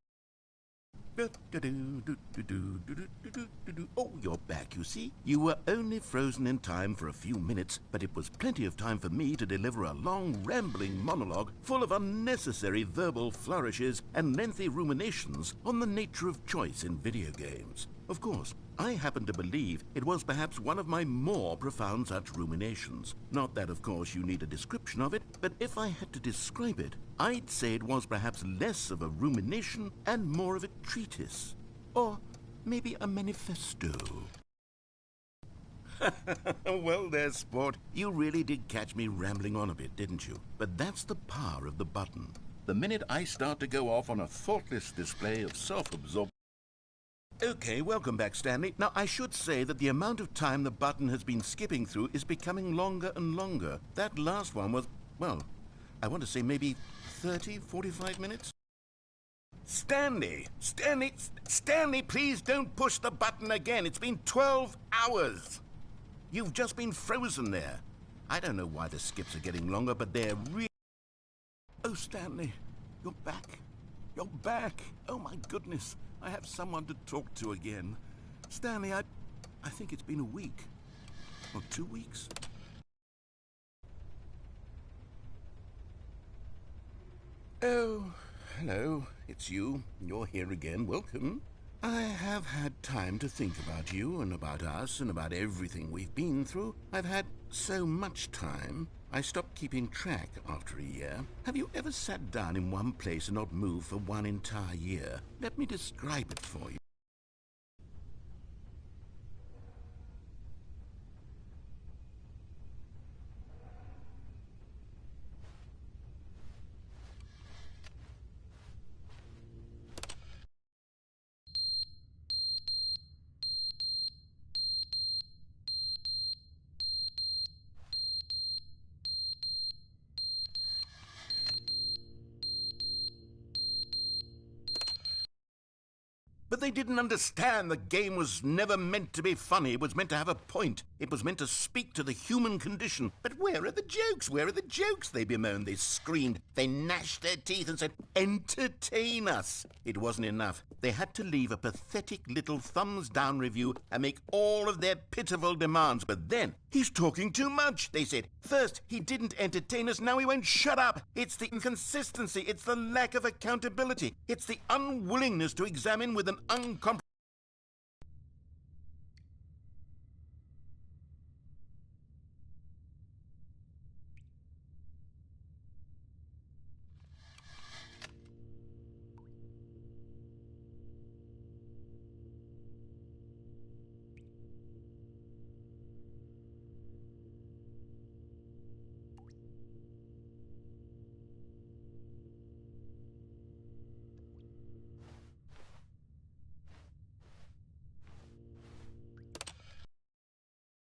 Speaker 2: Oh, you're back, you see. You were only frozen in time for a few minutes, but it was plenty of time for me to deliver a long, rambling monologue full of unnecessary verbal flourishes and lengthy ruminations on the nature of choice in video games. Of course, I happen to believe it was perhaps one of my more profound such ruminations. Not that, of course, you need a description of it, but if I had to describe it, I'd say it was perhaps less of a rumination and more of a treatise. Or maybe a manifesto. Well, there's sport. You really did catch me rambling on a bit, didn't you? But that's the power of the button. The minute I start to go off on a thoughtless display of self-absorption... Okay, welcome back, Stanley. Now, I should say that the amount of time the button has been skipping through is becoming longer and longer. That last one was, well, I want to say maybe 30, 45 minutes? Stanley, please don't push the button again. It's been 12 hours. You've just been frozen there. I don't know why the skips are getting longer, but they're really... Oh, Stanley, you're back. You're back. Oh, my goodness. I have someone to talk to again. Stanley, I think it's been a week. Or 2 weeks. Oh, hello. It's you. You're here again. Welcome. I have had time to think about you and about us and about everything we've been through. I've had so much time. I stopped keeping track after a year. Have you ever sat down in one place and not moved for one entire year? Let me describe it for you. But they didn't understand the game was never meant to be funny. It was meant to have a point. It was meant to speak to the human condition. But where are the jokes? Where are the jokes? They bemoaned, they screamed, they gnashed their teeth and said, entertain us. It wasn't enough. They had to leave a pathetic little thumbs-down review and make all of their pitiful demands. But then, he's talking too much, they said. First, he didn't entertain us, now he won't shut up. It's the inconsistency, it's the lack of accountability, it's the unwillingness to examine with an uncompromising.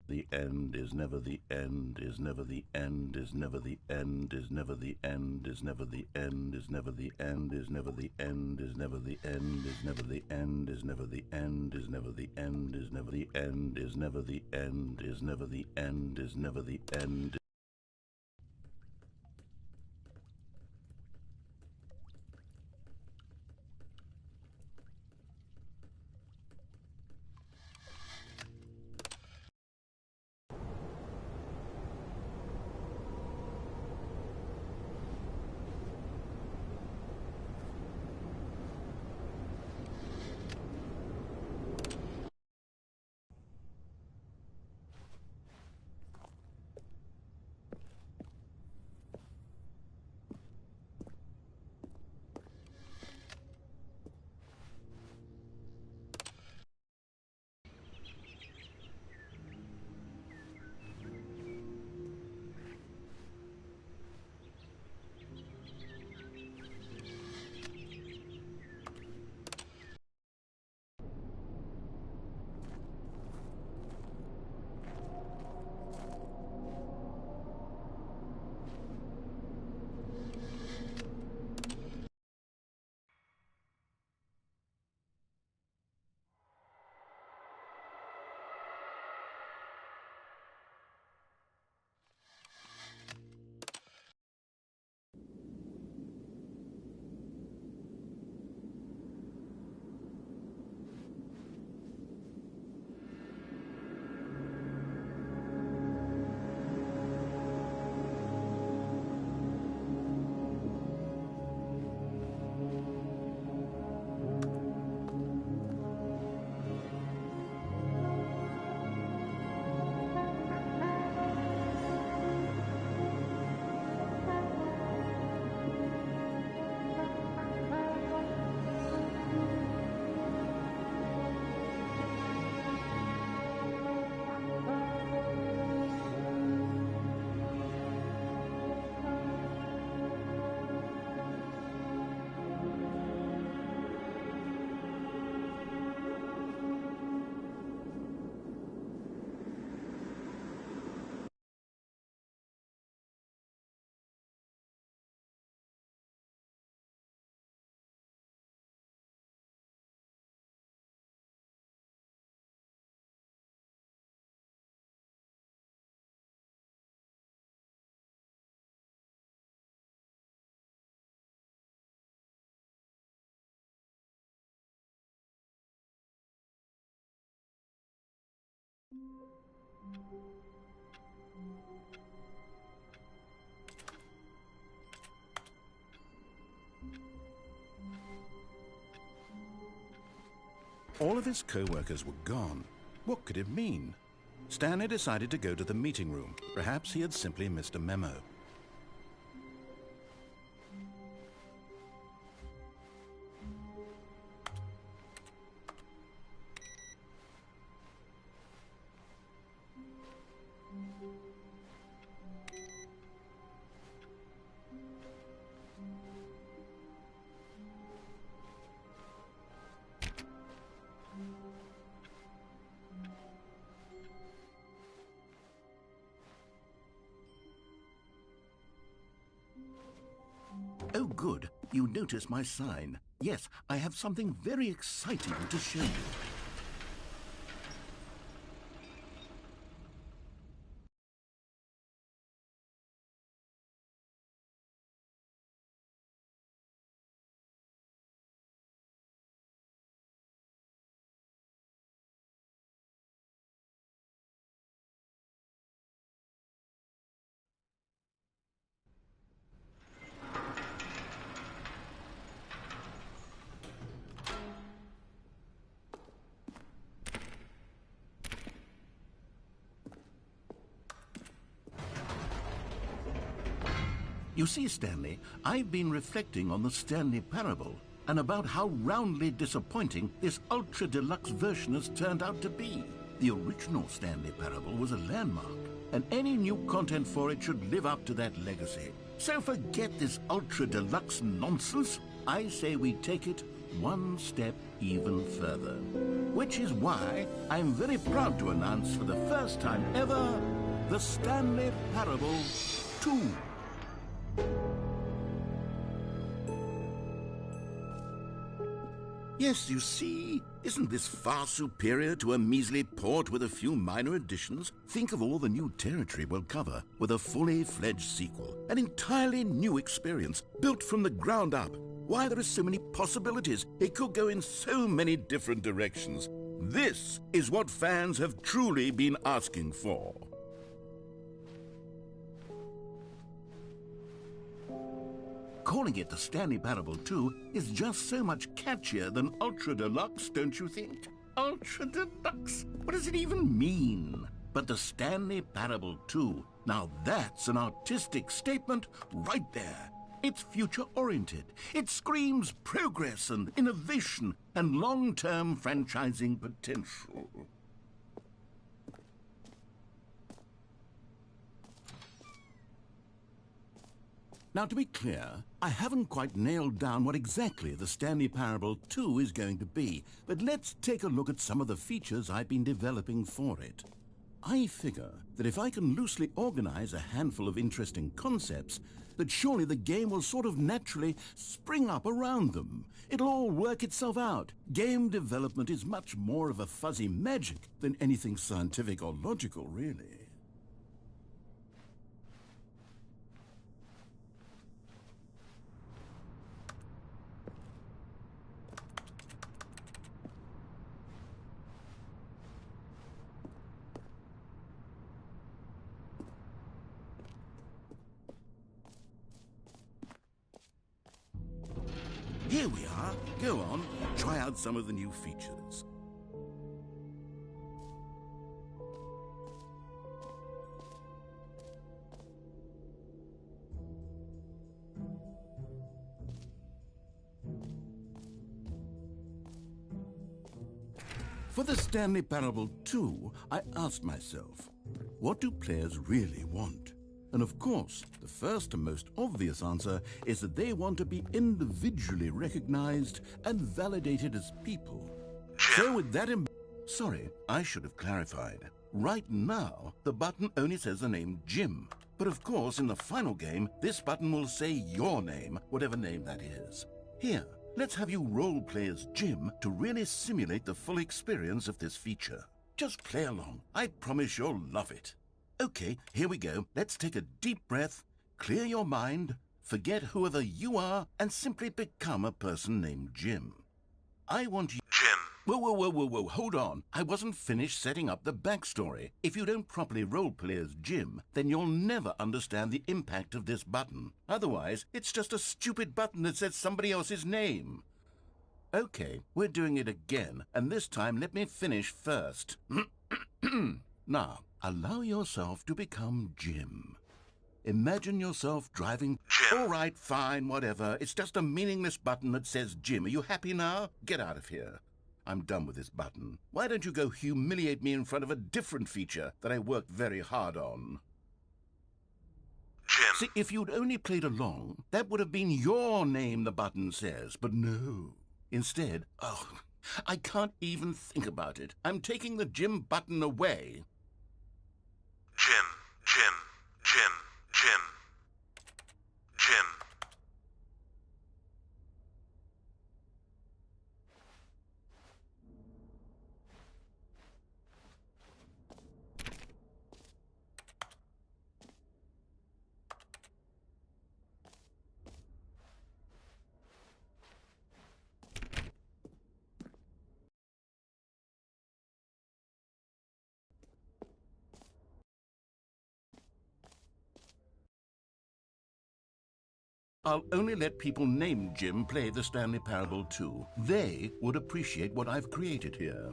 Speaker 2: The end is never the end, is never the end, is never the end, is never the end, is never the end, is never the end, is never the end, is never the end, is never the end, is never the end, is never the end, is never the end, is never the end, is never the end, is never the end. All of his co-workers were gone. What could it mean? Stanley decided to go to the meeting room. Perhaps he had simply missed a memo. notice my sign? Yes, I have something very exciting to show you. You see, Stanley, I've been reflecting on the Stanley Parable and about how roundly disappointing this ultra-deluxe version has turned out to be. The original Stanley Parable was a landmark, and any new content for it should live up to that legacy. So forget this ultra-deluxe nonsense. I say we take it one step even further. Which is why I'm very proud to announce for the first time ever, the Stanley Parable 2. Yes, you see, isn't this far superior to a measly port with a few minor additions? Think of all the new territory we'll cover with a fully fledged sequel. An entirely new experience, built from the ground up. Why, there are so many possibilities. It could go in so many different directions. This is what fans have truly been asking for. Calling it the Stanley Parable 2 is just so much catchier than Ultra Deluxe, don't you think? Ultra Deluxe? What does it even mean? But the Stanley Parable 2, now that's an artistic statement right there. It's future-oriented. It screams progress and innovation and long-term franchising potential. Now, to be clear, I haven't quite nailed down what exactly the Stanley Parable 2 is going to be, but let's take a look at some of the features I've been developing for it. I figure that if I can loosely organize a handful of interesting concepts, that surely the game will sort of naturally spring up around them. It'll all work itself out. Game development is much more of a fuzzy magic than anything scientific or logical, really. Here we are. Go on, try out some of the new features. For the Stanley Parable 2, I asked myself, what do players really want? And of course, the first and most obvious answer is that they want to be individually recognized and validated as people. So with that sorry, I should have clarified. Right now, the button only says the name Jim. But of course, in the final game, this button will say your name, whatever name that is. Here, let's have you role-play as Jim to really simulate the full experience of this feature. Just play along. I promise you'll love it. Okay, here we go. Let's take a deep breath, clear your mind, forget whoever you are, and simply become a person named Jim. I want you...
Speaker 4: Jim.
Speaker 2: Whoa, hold on. I wasn't finished setting up the backstory. If you don't properly roleplay as Jim, then you'll never understand the impact of this button. Otherwise, it's just a stupid button that says somebody else's name. Okay, we're doing it again, and this time let me finish first. Now, allow yourself to become Jim. Imagine yourself driving...
Speaker 4: Jim.
Speaker 2: All right, fine, whatever. It's just a meaningless button that says Jim. Are you happy now? Get out of here. I'm done with this button. Why don't you go humiliate me in front of a different feature that I worked very hard on?
Speaker 4: Jim.
Speaker 2: See, if you'd only played along, that would have been your name the button says, but no. Instead, I can't even think about it. I'm taking the Jim button away.
Speaker 4: Jim.
Speaker 2: I'll only let people named Jim play the Stanley Parable too. They would appreciate what I've created here.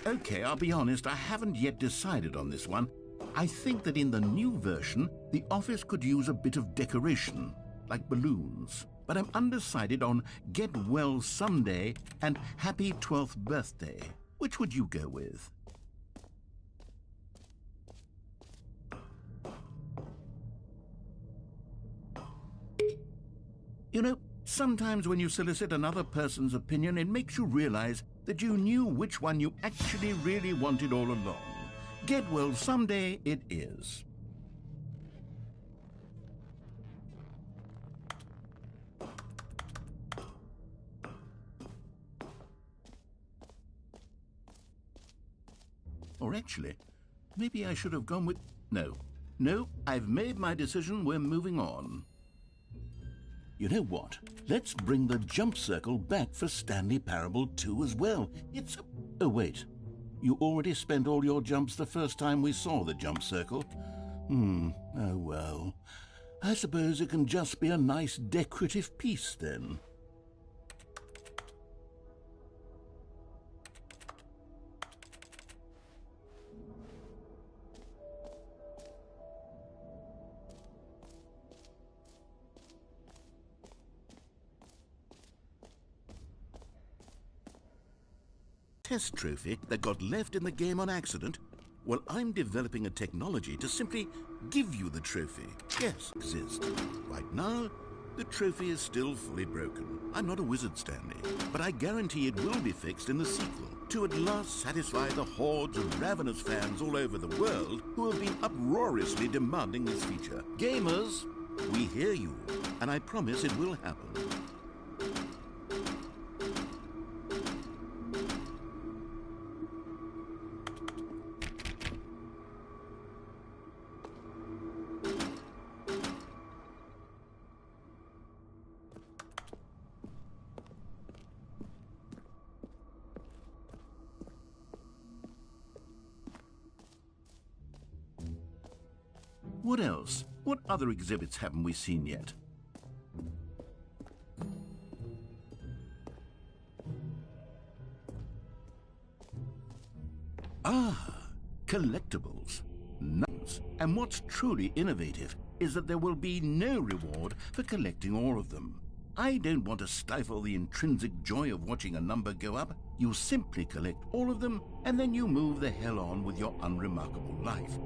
Speaker 2: Okay, I'll be honest, I haven't yet decided on this one. I think that in the new version, the office could use a bit of decoration, like balloons. But I'm undecided on Get Well Someday and Happy 12th Birthday. Which would you go with? You know, sometimes when you solicit another person's opinion, it makes you realize that you knew which one you actually really wanted all along. Get Well Someday it is. Or actually, maybe I should have gone with... No, I've made my decision, we're moving on. You know what? Let's bring the jump circle back for Stanley Parable 2 as well. It's a... Oh, wait. You already spent all your jumps the first time we saw the jump circle. Oh well. I suppose it can just be a nice decorative piece then. Test trophy that got left in the game on accident? Well, I'm developing a technology to simply give you the trophy. Yes, exist. Right now, the trophy is still fully broken. I'm not a wizard, Stanley, but I guarantee it will be fixed in the sequel to at last satisfy the hordes of ravenous fans all over the world who have been uproariously demanding this feature. Gamers, we hear you, and I promise it will happen. What else? What other exhibits haven't we seen yet? Ah, collectibles. Nuns. And what's truly innovative is that there will be no reward for collecting all of them. I don't want to stifle the intrinsic joy of watching a number go up. You simply collect all of them, and then you move the hell on with your unremarkable life.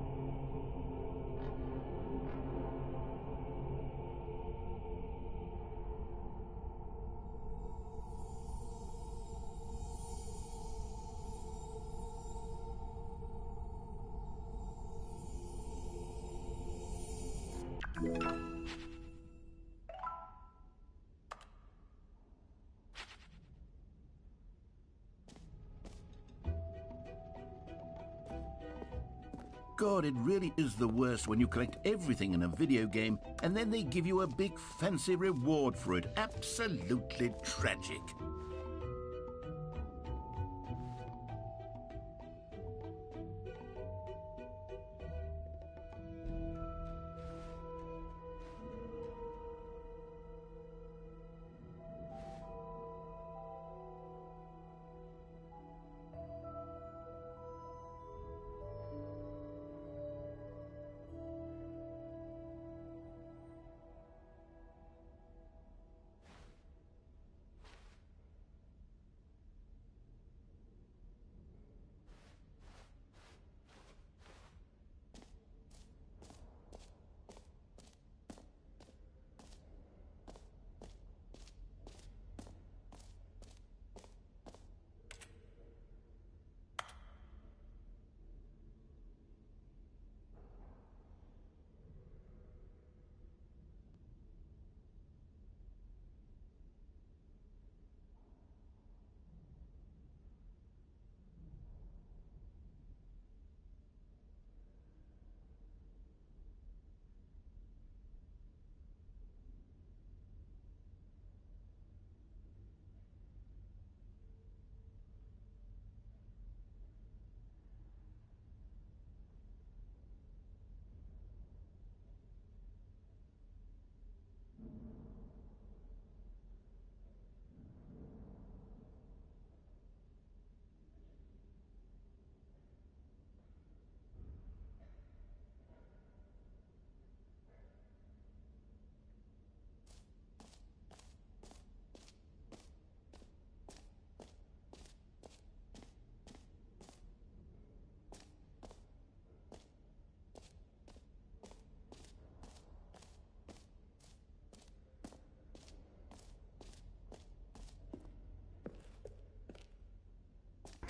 Speaker 2: God, it really is the worst when you collect everything in a video game and then they give you a big fancy reward for it. Absolutely tragic.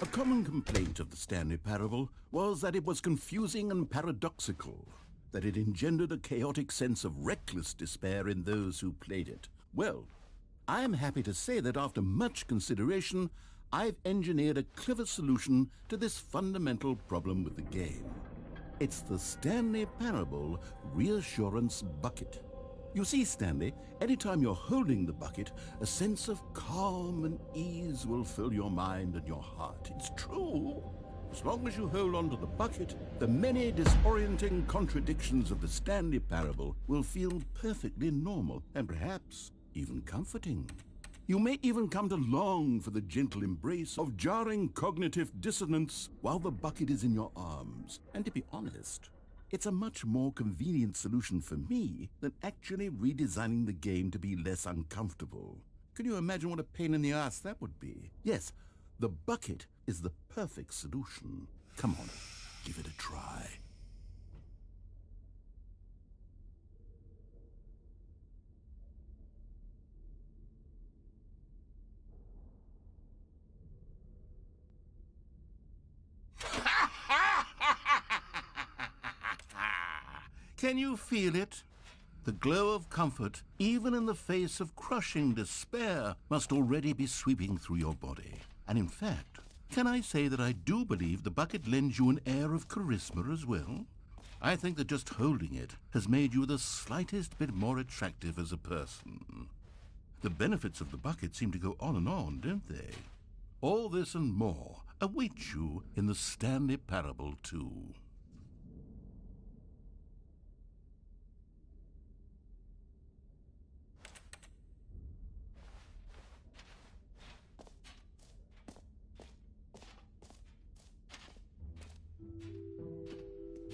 Speaker 2: A common complaint of the Stanley Parable was that it was confusing and paradoxical, that it engendered a chaotic sense of reckless despair in those who played it. Well, I am happy to say that after much consideration, I've engineered a clever solution to this fundamental problem with the game. It's the Stanley Parable Reassurance Bucket. You see, Stanley, anytime you're holding the bucket, a sense of calm and ease will fill your mind and your heart. It's true. As long as you hold on to the bucket, the many disorienting contradictions of the Stanley Parable will feel perfectly normal and perhaps even comforting. You may even come to long for the gentle embrace of jarring cognitive dissonance while the bucket is in your arms. And to be honest, it's a much more convenient solution for me than actually redesigning the game to be less uncomfortable. Can you imagine what a pain in the ass that would be? Yes, the bucket is the perfect solution. Come on, give it a try. Can you feel it? The glow of comfort, even in the face of crushing despair, must already be sweeping through your body. And in fact, can I say that I do believe the bucket lends you an air of charisma as well? I think that just holding it has made you the slightest bit more attractive as a person. The benefits of the bucket seem to go on, don't they? All this and more await you in the Stanley Parable 2.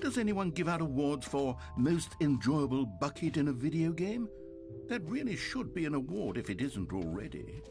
Speaker 2: Does anyone give out awards for most enjoyable bucket in a video game? That really should be an award if it isn't already.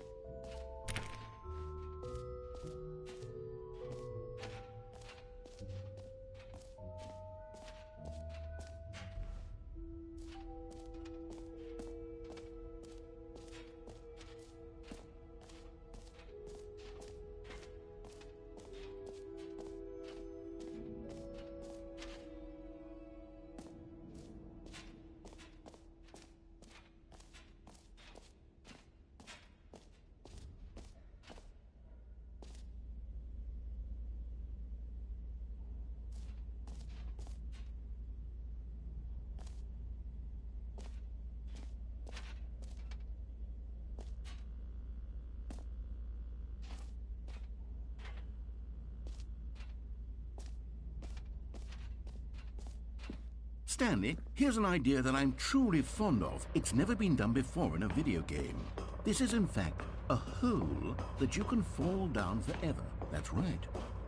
Speaker 2: Stanley, here's an idea that I'm truly fond of. It's never been done before in a video game. This is, in fact, a hole that you can fall down forever. That's right,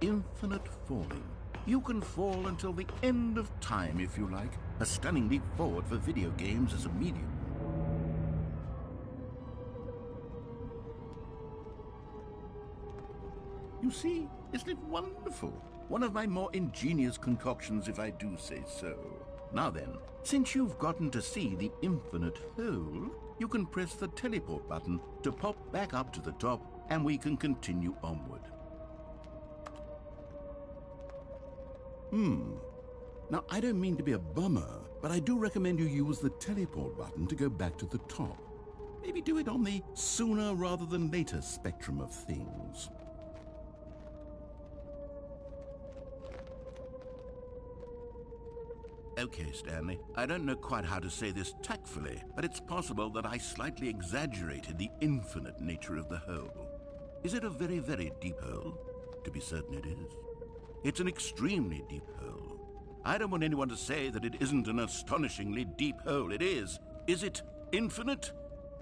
Speaker 2: infinite falling. You can fall until the end of time, if you like. A stunning leap forward for video games as a medium. You see, isn't it wonderful? One of my more ingenious concoctions, if I do say so. Now then, since you've gotten to see the infinite hole, you can press the teleport button to pop back up to the top, and we can continue onward. Now, I don't mean to be a bummer, but I do recommend you use the teleport button to go back to the top. Maybe do it on the sooner rather than later spectrum of things. Okay, Stanley, I don't know quite how to say this tactfully, but it's possible that I slightly exaggerated the infinite nature of the hole. Is it a very, very deep hole? To be certain it is. It's an extremely deep hole. I don't want anyone to say that it isn't an astonishingly deep hole. It is. Is it infinite?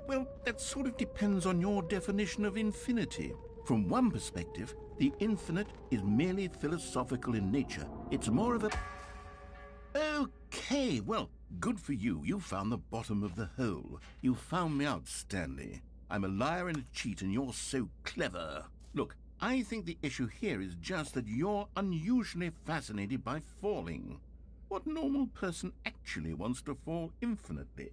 Speaker 2: Well, that sort of depends on your definition of infinity. From one perspective, the infinite is merely philosophical in nature. It's more of a... Okay, well, good for you. You found the bottom of the hole. You found me out, Stanley. I'm a liar and a cheat, and you're so clever. Look, I think the issue here is just that you're unusually fascinated by falling. What normal person actually wants to fall infinitely?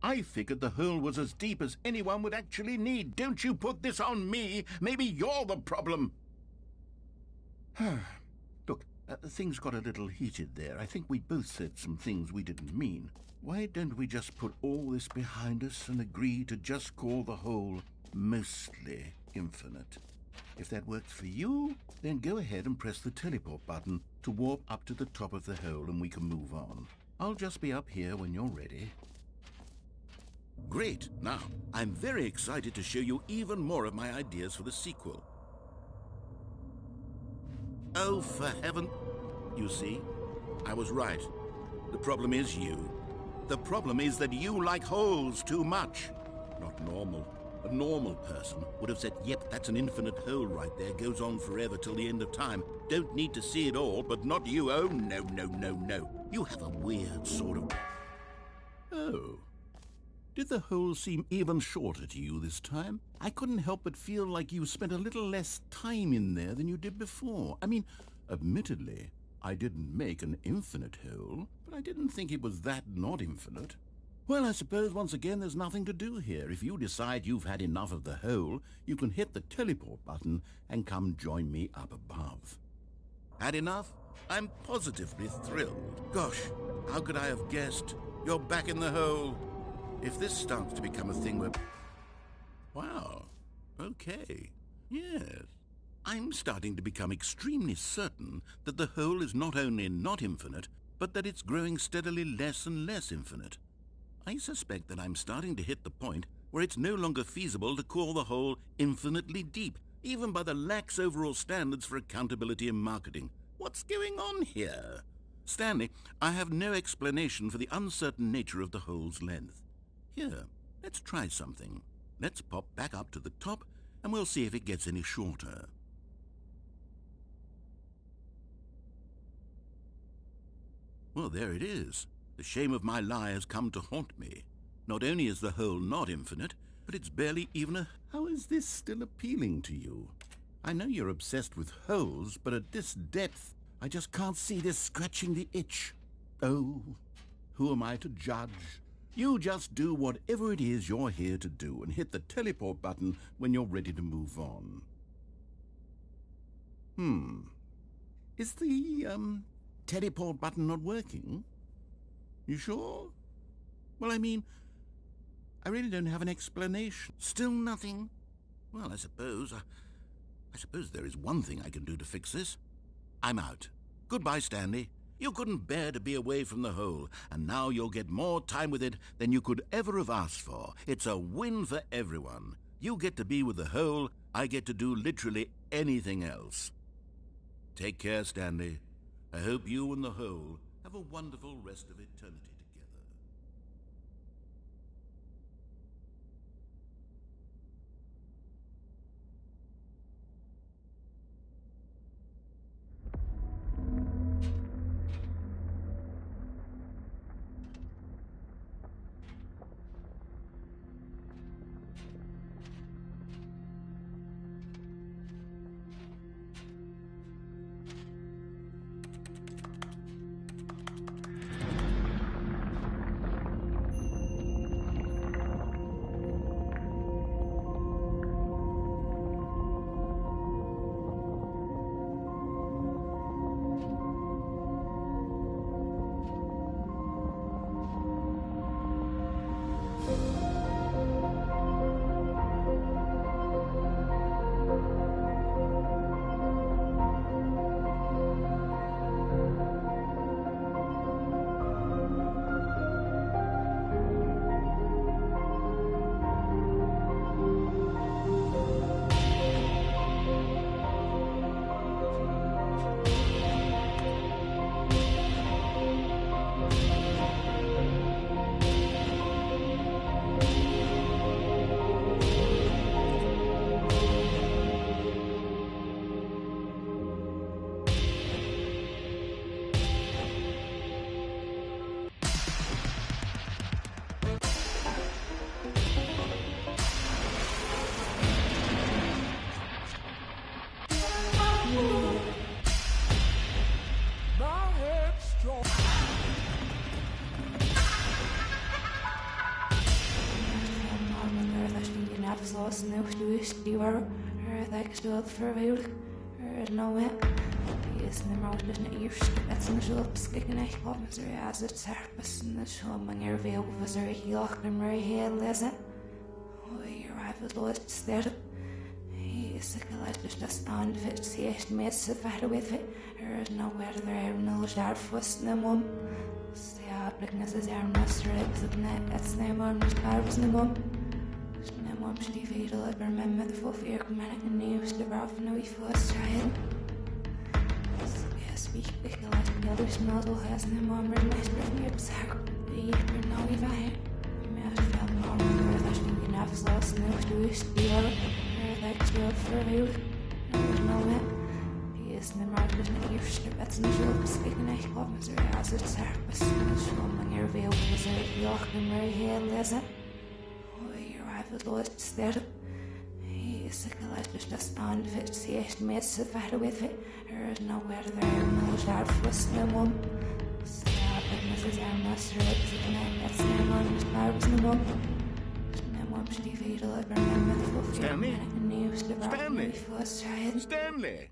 Speaker 2: I figured the hole was as deep as anyone would actually need. Don't you put this on me. Maybe you're the problem. Look, things got a little heated there. I think we both said some things we didn't mean. Why don't we just put all this behind us and agree to just call the whole mostly infinite? If that works for you, then go ahead and press the teleport button to warp up to the top of the hole and we can move on. I'll just be up here when you're ready. Great! Now, I'm very excited to show you even more of my ideas for the sequel. Oh, for heaven... You see, I was right. The problem is you. The problem is that you like holes too much. Not normal. A normal person would have said, yep, that's an infinite hole right there, goes on forever till the end of time. Don't need to see it all, but not you. Oh, no, no, no, no. You have a weird sort of... Oh. Did the hole seem even shorter to you this time? I couldn't help but feel like you spent a little less time in there than you did before. I mean, admittedly, I didn't make an infinite hole, but I didn't think it was that not infinite. Well, I suppose once again there's nothing to do here. If you decide you've had enough of the hole, you can hit the teleport button and come join me up above. Had enough? I'm positively thrilled. Gosh, how could I have guessed? You're back in the hole. If this starts to become a thing where... Wow. Okay. Yes. I'm starting to become extremely certain that the hole is not only not infinite, but that it's growing steadily less and less infinite. I suspect that I'm starting to hit the point where it's no longer feasible to call the hole infinitely deep, even by the lax overall standards for accountability and marketing. What's going on here? Stanley, I have no explanation for the uncertain nature of the hole's length. Here, let's try something. Let's pop back up to the top, and we'll see if it gets any shorter. Well, there it is. The shame of my lie has come to haunt me. Not only is the hole not infinite, but it's barely even a... How is this still appealing to you? I know you're obsessed with holes, but at this depth, I just can't see this scratching the itch. Oh, who am I to judge? You just do whatever it is you're here to do and hit the teleport button when you're ready to move on. Is the, teleport button not working? You sure? Well, I mean, I really don't have an explanation. Still nothing? Well, I suppose there is one thing I can do to fix this. I'm out. Goodbye, Stanley. You couldn't bear to be away from the hole, and now you'll get more time with it than you could ever have asked for. It's a win for everyone. You get to be with the hole, I get to do literally anything else. Take care, Stanley. I hope you and the hole have a wonderful rest of eternity together.
Speaker 5: Lost in the West, you were that expelled for a while, or no way. is na mar na eerste met na zulks kikken echt wat met er as het serpes na so manier veel was er heel na mar heel lezen. Oh, hier arrived lost ster. He is a collector just on fit see echt mes verder with it. Er is nowhere there no sharp was na mom. Ja, blikken is er master het net het na mom was na mom. Mom die vedel ik ben met de voor vier minuten en nieuws de brouw van wie first child. Yes, wie ik geloof in de others model has no mom er nice bring me up sack. Die er nou even heen. Meer veel mom er dat je niet af zal snoes dus die er dat je voor you. Er nou met. Die is de maar dus een eerste met zijn zulks ik echt wat met er als het serpes. Zo manier veel was er heel maar heel lezen. Het lost ster. He is a collector just on fit see echt mes verder with it. Er is nowhere there no sharp was no mom. Ja, blikken is er master het net het na was no mom. Mom die vedel ik ben met de voor vier minuten en nieuws de brouw van wie first child.
Speaker 2: Stanley!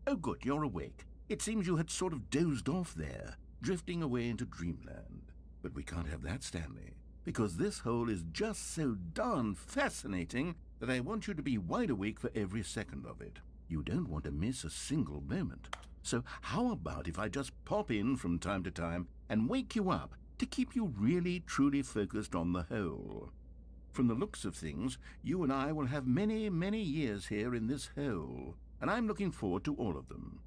Speaker 2: Oh, good, you're awake. It seems you had sort of dozed off there, drifting away into dreamland. But we can't have that, Stanley, because this hole is just so darn fascinating that I want you to be wide awake for every second of it. You don't want to miss a single moment. So how about if I just pop in from time to time and wake you up to keep you really, truly focused on the hole? From the looks of things, you and I will have many, many years here in this hole, and I'm looking forward to all of them.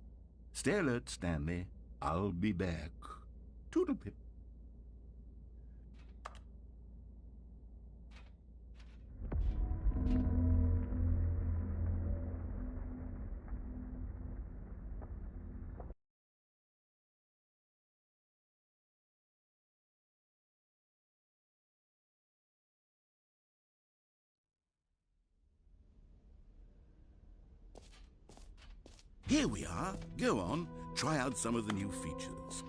Speaker 2: Stay alert, Stanley. I'll be back. Toodle-pip. Here we are. Go on, try out some of the new features.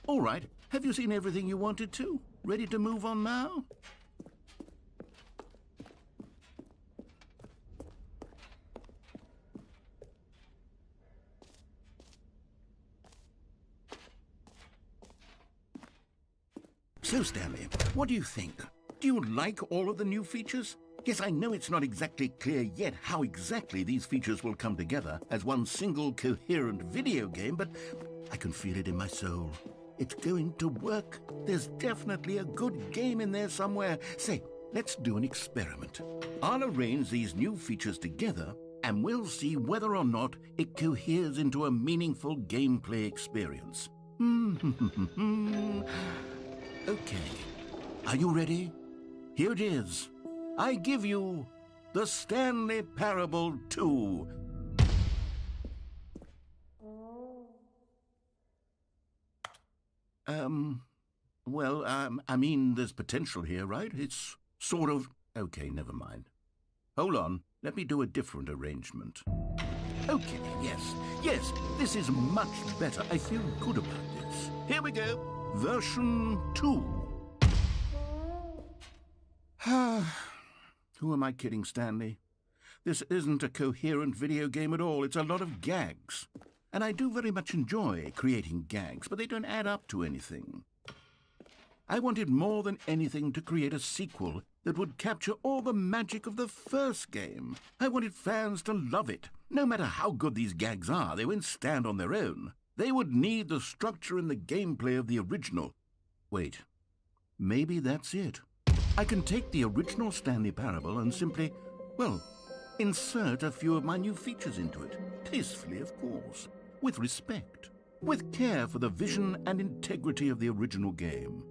Speaker 2: All right, have you seen everything you wanted to? Ready to move on now? So, Stanley, what do you think? Do you like all of the new features? Yes, I know it's not exactly clear yet how exactly these features will come together as one single coherent video game, but I can feel it in my soul. It's going to work. There's definitely a good game in there somewhere. Say, let's do an experiment. I'll arrange these new features together, and we'll see whether or not it coheres into a meaningful gameplay experience. Okay. Are you ready? Here it is. I give you the Stanley Parable 2. I mean, there's potential here, right? It's sort of... Okay, never mind. Hold on. Let me do a different arrangement. Okay, yes, this is much better. I feel good about this. Here we go. Version 2. Who am I kidding, Stanley? This isn't a coherent video game at all. It's a lot of gags. And I do very much enjoy creating gags, but they don't add up to anything. I wanted more than anything to create a sequel that would capture all the magic of the first game. I wanted fans to love it. No matter how good these gags are, they won't stand on their own. They would need the structure and the gameplay of the original. Wait, maybe that's it. I can take the original Stanley Parable and simply, well, insert a few of my new features into it. Tastefully, of course. With respect. With care for the vision and integrity of the original game.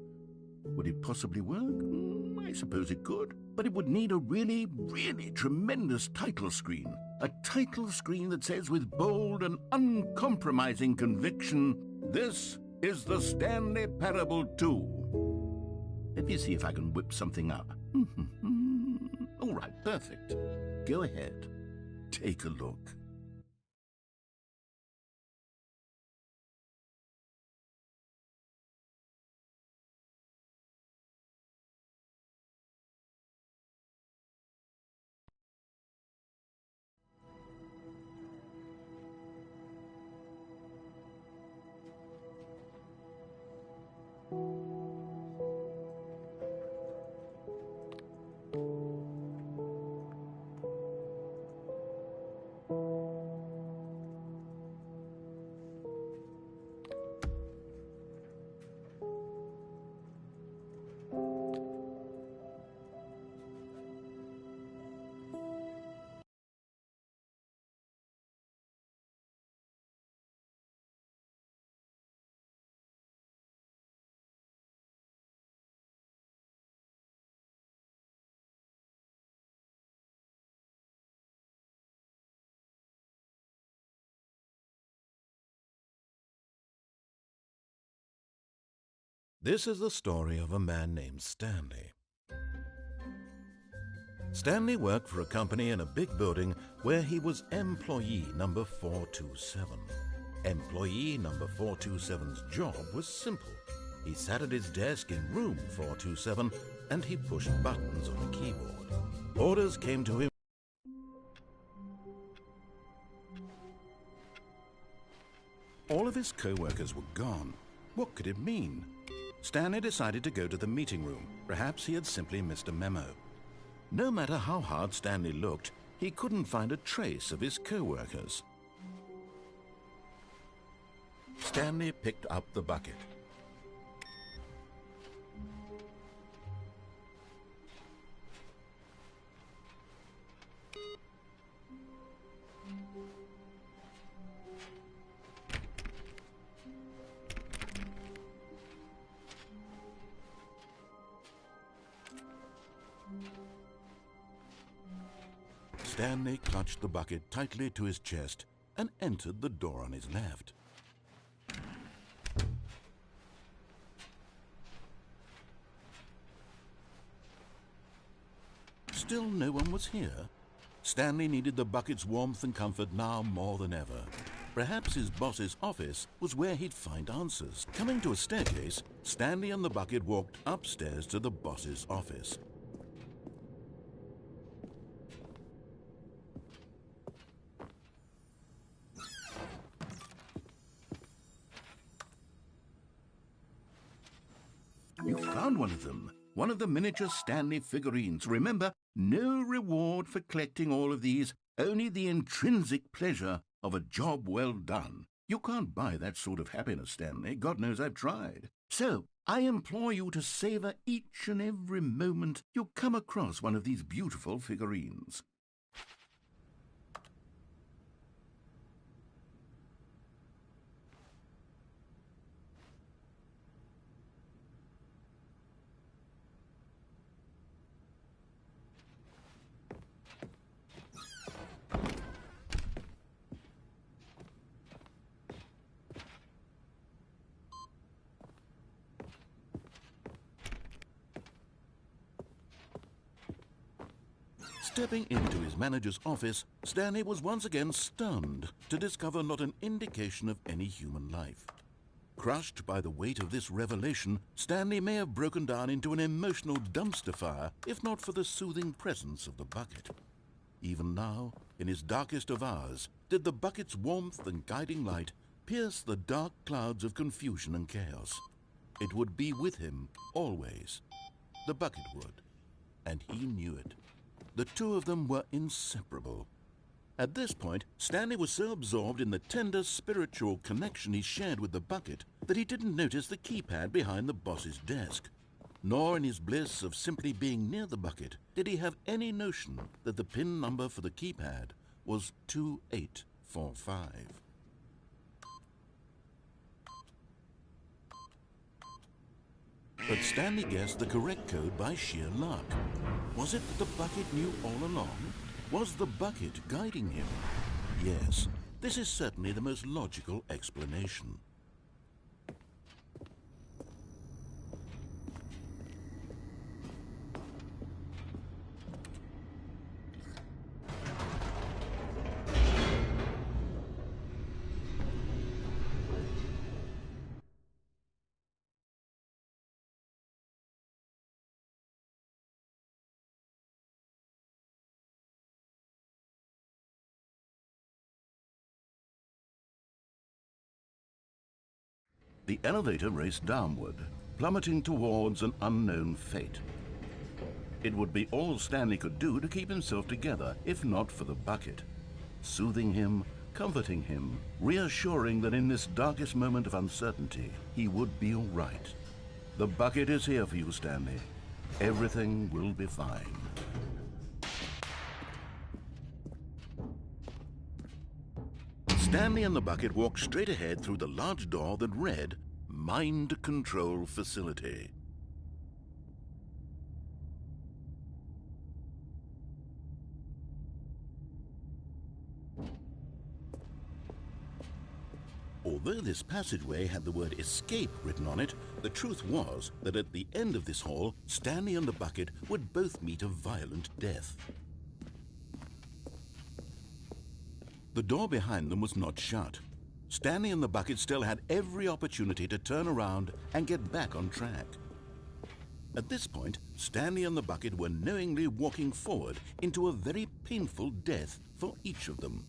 Speaker 2: Would it possibly work? I suppose it could. But it would need a really, really tremendous title screen. A title screen that says with bold and uncompromising conviction, "This is the Stanley Parable 2." Let me see if I can whip something up. All right, perfect. Go ahead. Take a look. This is the story of a man named Stanley. Stanley worked for a company in a big building where he was employee number 427. Employee number 427's job was simple. He sat at his desk in room 427 and he pushed buttons on a keyboard. Orders came to him. All of his co-workers were gone. What could it mean? Stanley decided to go to the meeting room. Perhaps he had simply missed a memo. No matter how hard Stanley looked, he couldn't find a trace of his co-workers. Stanley picked up the bucket. Stanley clutched the bucket tightly to his chest and entered the door on his left. Still no one was here. Stanley needed the bucket's warmth and comfort now more than ever. Perhaps his boss's office was where he'd find answers. Coming to a staircase, Stanley and the bucket walked upstairs to the boss's office. You found one of them. One of the miniature Stanley figurines. Remember, no reward for collecting all of these, only the intrinsic pleasure of a job well done. You can't buy that sort of happiness, Stanley. God knows I've tried. So, I implore you to savor each and every moment you come across one of these beautiful figurines. Stepping into his manager's office, Stanley was once again stunned to discover not an indication of any human life. Crushed by the weight of this revelation, Stanley may have broken down into an emotional dumpster fire if not for the soothing presence of the bucket. Even now, in his darkest of hours, did the bucket's warmth and guiding light pierce the dark clouds of confusion and chaos. It would be with him always. The bucket would, and he knew it. The two of them were inseparable. At this point, Stanley was so absorbed in the tender spiritual connection he shared with the bucket that he didn't notice the keypad behind the boss's desk. Nor in his bliss of simply being near the bucket did he have any notion that the PIN number for the keypad was 2845. But Stanley guessed the correct code by sheer luck. Was it that the bucket knew all along? Was the bucket guiding him? Yes, this is certainly the most logical explanation. The elevator raced downward, plummeting towards an unknown fate. It would be all Stanley could do to keep himself together, if not for the bucket. Soothing him, comforting him, reassuring that in this darkest moment of uncertainty, he would be all right. The bucket is here for you, Stanley. Everything will be fine. Stanley and the bucket walked straight ahead through the large door that read, Mind Control Facility. Although this passageway had the word escape written on it, the truth was that at the end of this hall, Stanley and the bucket would both meet a violent death. The door behind them was not shut. Stanley and the bucket still had every opportunity to turn around and get back on track. At this point, Stanley and the bucket were knowingly walking forward into a very painful death for each of them.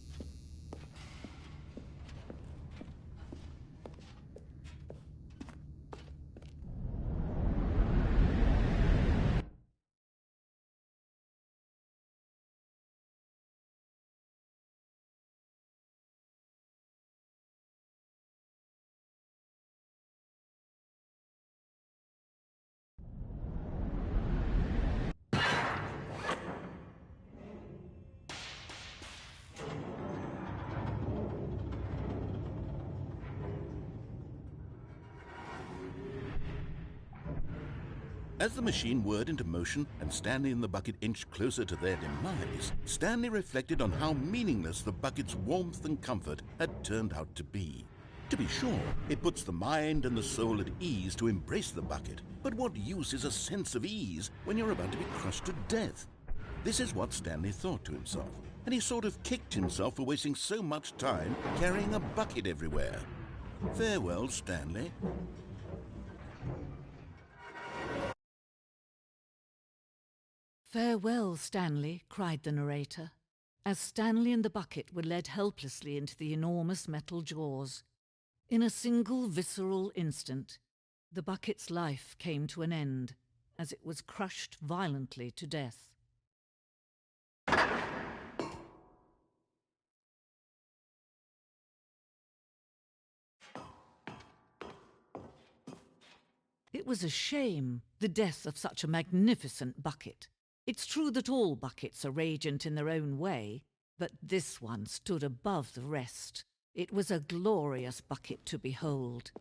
Speaker 2: As the machine whirred into motion and Stanley and the bucket inched closer to their demise, Stanley reflected on how meaningless the bucket's warmth and comfort had turned out to be. To be sure, it puts the mind and the soul at ease to embrace the bucket, but what use is a sense of ease when you're about to be crushed to death? This is what Stanley thought to himself, and he sort of kicked himself for wasting so much time carrying a bucket everywhere. Farewell, Stanley.
Speaker 6: "Farewell, Stanley," cried the narrator, as Stanley and the bucket were led helplessly into the enormous metal jaws. In a single visceral instant, the bucket's life came to an end as it was crushed violently to death. It was a shame, the death of such a magnificent bucket. It's true that all buckets are radiant in their own way, but this one stood above the rest. It was a glorious bucket to behold.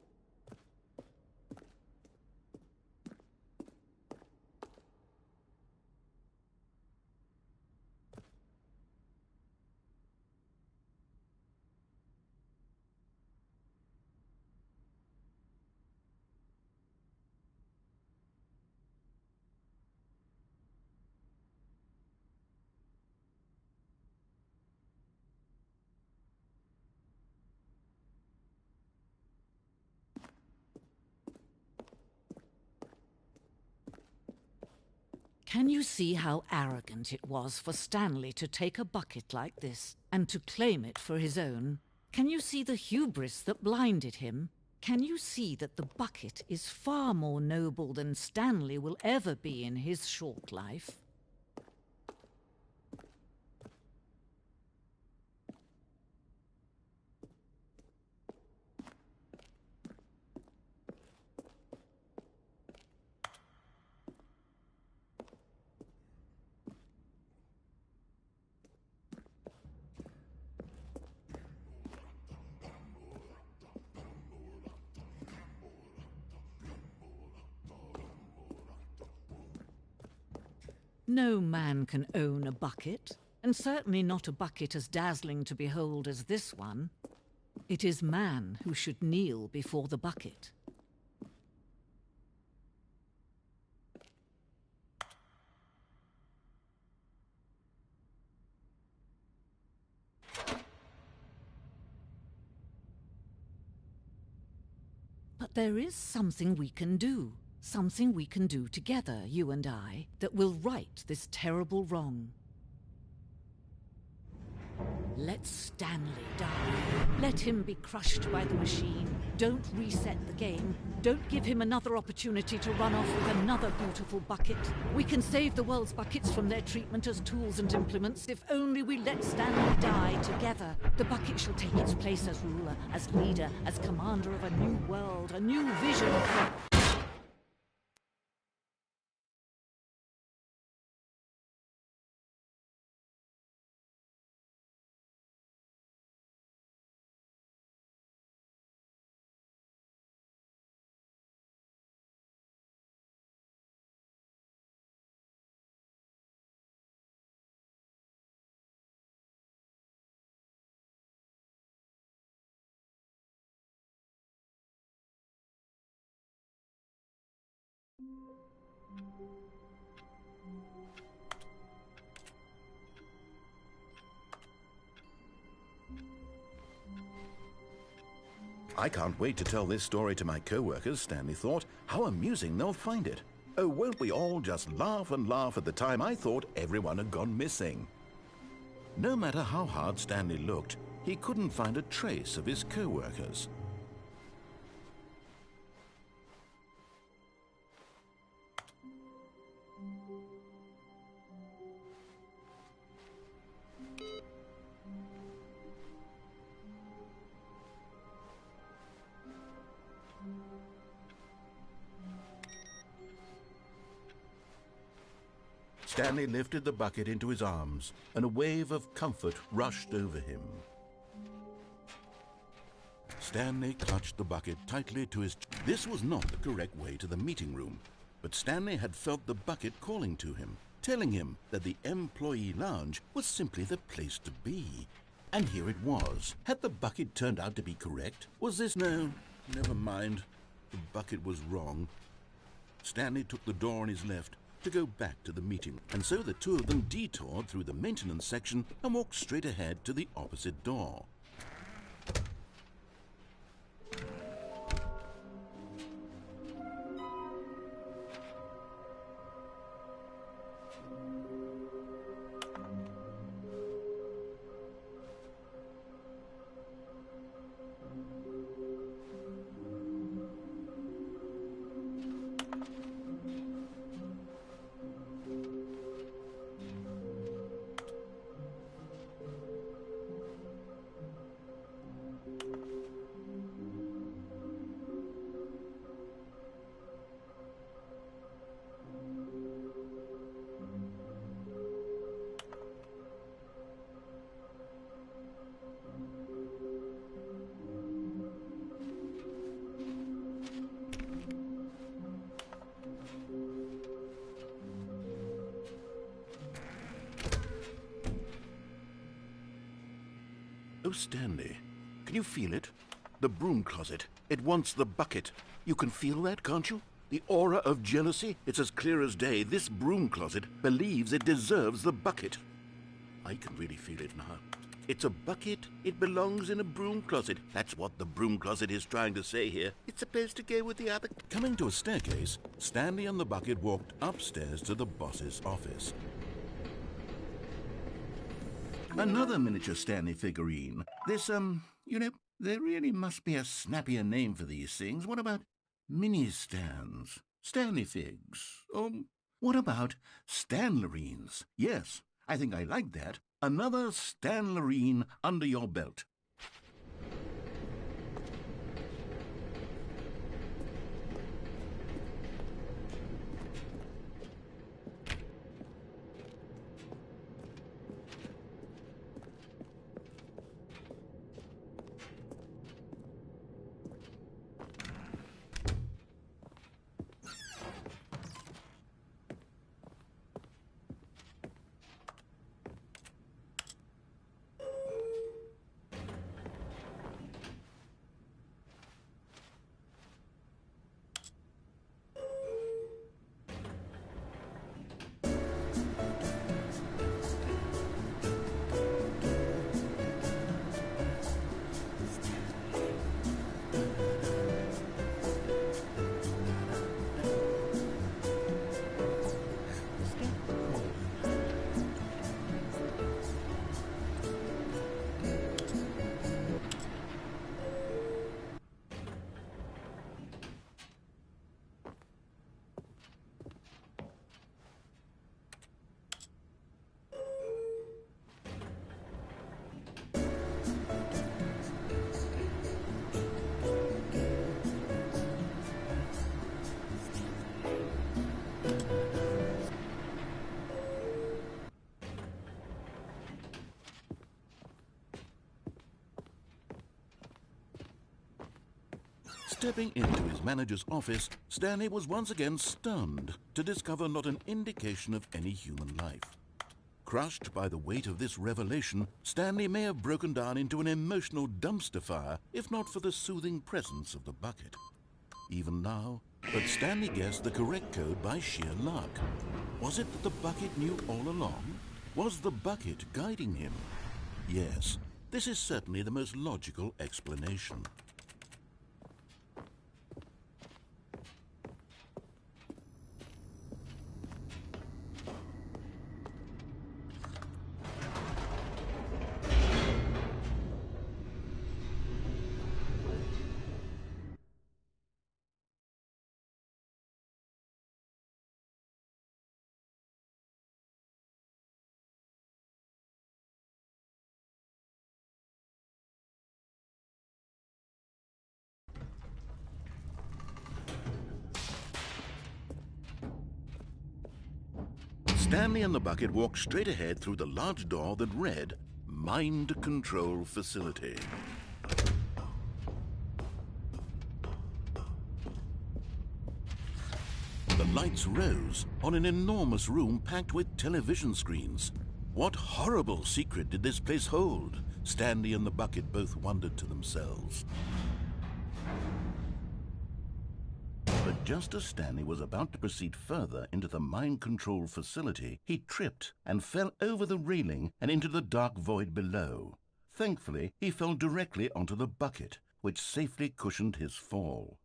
Speaker 6: Can you see how arrogant it was for Stanley to take a bucket like this and to claim it for his own? Can you see the hubris that blinded him? Can you see that the bucket is far more noble than Stanley will ever be in his short life? No man can own a bucket, and certainly not a bucket as dazzling to behold as this one. It is man who should kneel before the bucket. But there is something we can do. Something we can do together, you and I, that will right this terrible wrong. Let Stanley die. Let him be crushed by the machine. Don't reset the game. Don't give him another opportunity to run off with another beautiful bucket. We can save the world's buckets from their treatment as tools and implements if only we let Stanley die together. The bucket shall take its place as ruler, as leader, as commander of a new world, a new vision.
Speaker 2: I can't wait to tell this story to my co-workers, Stanley thought. How amusing they'll find it. Oh, won't we all just laugh and laugh at the time I thought everyone had gone missing. No matter how hard Stanley looked, he couldn't find a trace of his co-workers. Stanley lifted the bucket into his arms, and a wave of comfort rushed over him. Stanley clutched the bucket tightly to his... This was not the correct way to the meeting room, but Stanley had felt the bucket calling to him, telling him that the employee lounge was simply the place to be. And here it was. Had the bucket turned out to be correct? Was this... No, never mind. The bucket was wrong. Stanley took the door on his left to go back to the meeting, and so the two of them detoured through the maintenance section and walked straight ahead to the opposite door. Oh, Stanley, can you feel it? The broom closet. It wants the bucket. You can feel that, can't you? The aura of jealousy? It's as clear as day. This broom closet believes it deserves the bucket. I can really feel it now. It's a bucket. It belongs in a broom closet. That's what the broom closet is trying to say here. It's supposed to go with the other... Coming to a staircase, Stanley and the bucket walked upstairs to the boss's office. Another miniature Stanley figurine. This, there really must be a snappier name for these things. What about mini-stands? Stanley figs? Or what about Stanlerines? Yes, I think I like that. Another Stanlerine under your belt. Stepping into his manager's office, Stanley was once again stunned to discover not an indication of any human life. Crushed by the weight of this revelation, Stanley may have broken down into an emotional dumpster fire if not for the soothing presence of the bucket. Even now, but Stanley guessed the correct code by sheer luck. Was it that the bucket knew all along? Was the bucket guiding him? Yes, this is certainly the most logical explanation. Stanley and the bucket walked straight ahead through the large door that read, Mind Control Facility. The lights rose on an enormous room packed with television screens. What horrible secret did this place hold? Stanley and the bucket both wondered to themselves. But just as Stanley was about to proceed further into the mind control facility, he tripped and fell over the railing and into the dark void below. Thankfully, he fell directly onto the bucket, which safely cushioned his fall.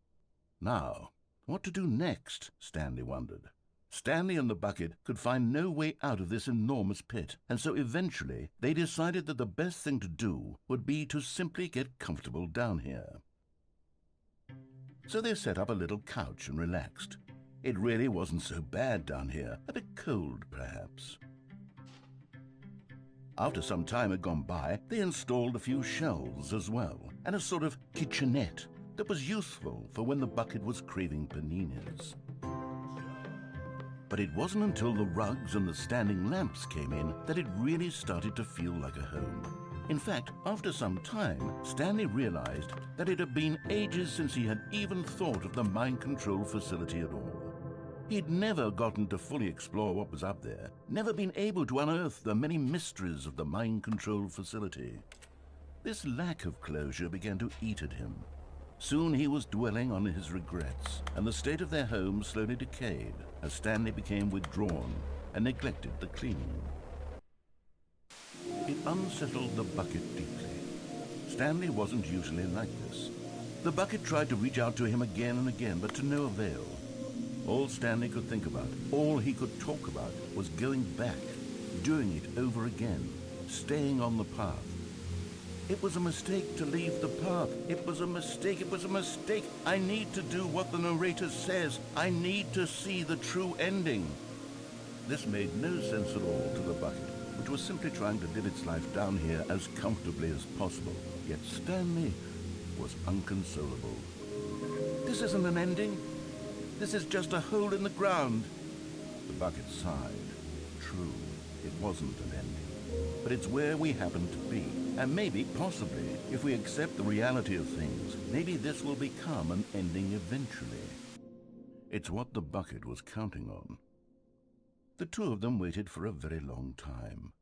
Speaker 2: Now, what to do next? Stanley wondered. Stanley and the bucket could find no way out of this enormous pit, and so eventually they decided that the best thing to do would be to simply get comfortable down here. So they set up a little couch and relaxed. It really wasn't so bad down here, a bit cold perhaps. After some time had gone by, they installed a few shelves as well, and a sort of kitchenette that was useful for when the bucket was craving paninis. But it wasn't until the rugs and the standing lamps came in that it really started to feel like a home. In fact, after some time, Stanley realized that it had been ages since he had even thought of the mind control facility at all. He'd never gotten to fully explore what was up there, never been able to unearth the many mysteries of the mind control facility. This lack of closure began to eat at him. Soon he was dwelling on his regrets, and the state of their home slowly decayed as Stanley became withdrawn and neglected the cleaning. It unsettled the bucket deeply. Stanley wasn't usually like this. The bucket tried to reach out to him again and again, but to no avail. All Stanley could think about, all he could talk about, was going back, doing it over again, staying on the path. It was a mistake to leave the path. It was a mistake. It was a mistake. I need to do what the narrator says. I need to see the true ending. This made no sense at all to the bucket, which was simply trying to live its life down here as comfortably as possible. Yet Stanley was unconsolable. This isn't an ending. This is just a hole in the ground. The bucket sighed. True, it wasn't an ending. But it's where we happen to be. And maybe, possibly, if we accept the reality of things, maybe this will become an ending eventually. It's what the bucket was counting on. The two of them waited for a very long time.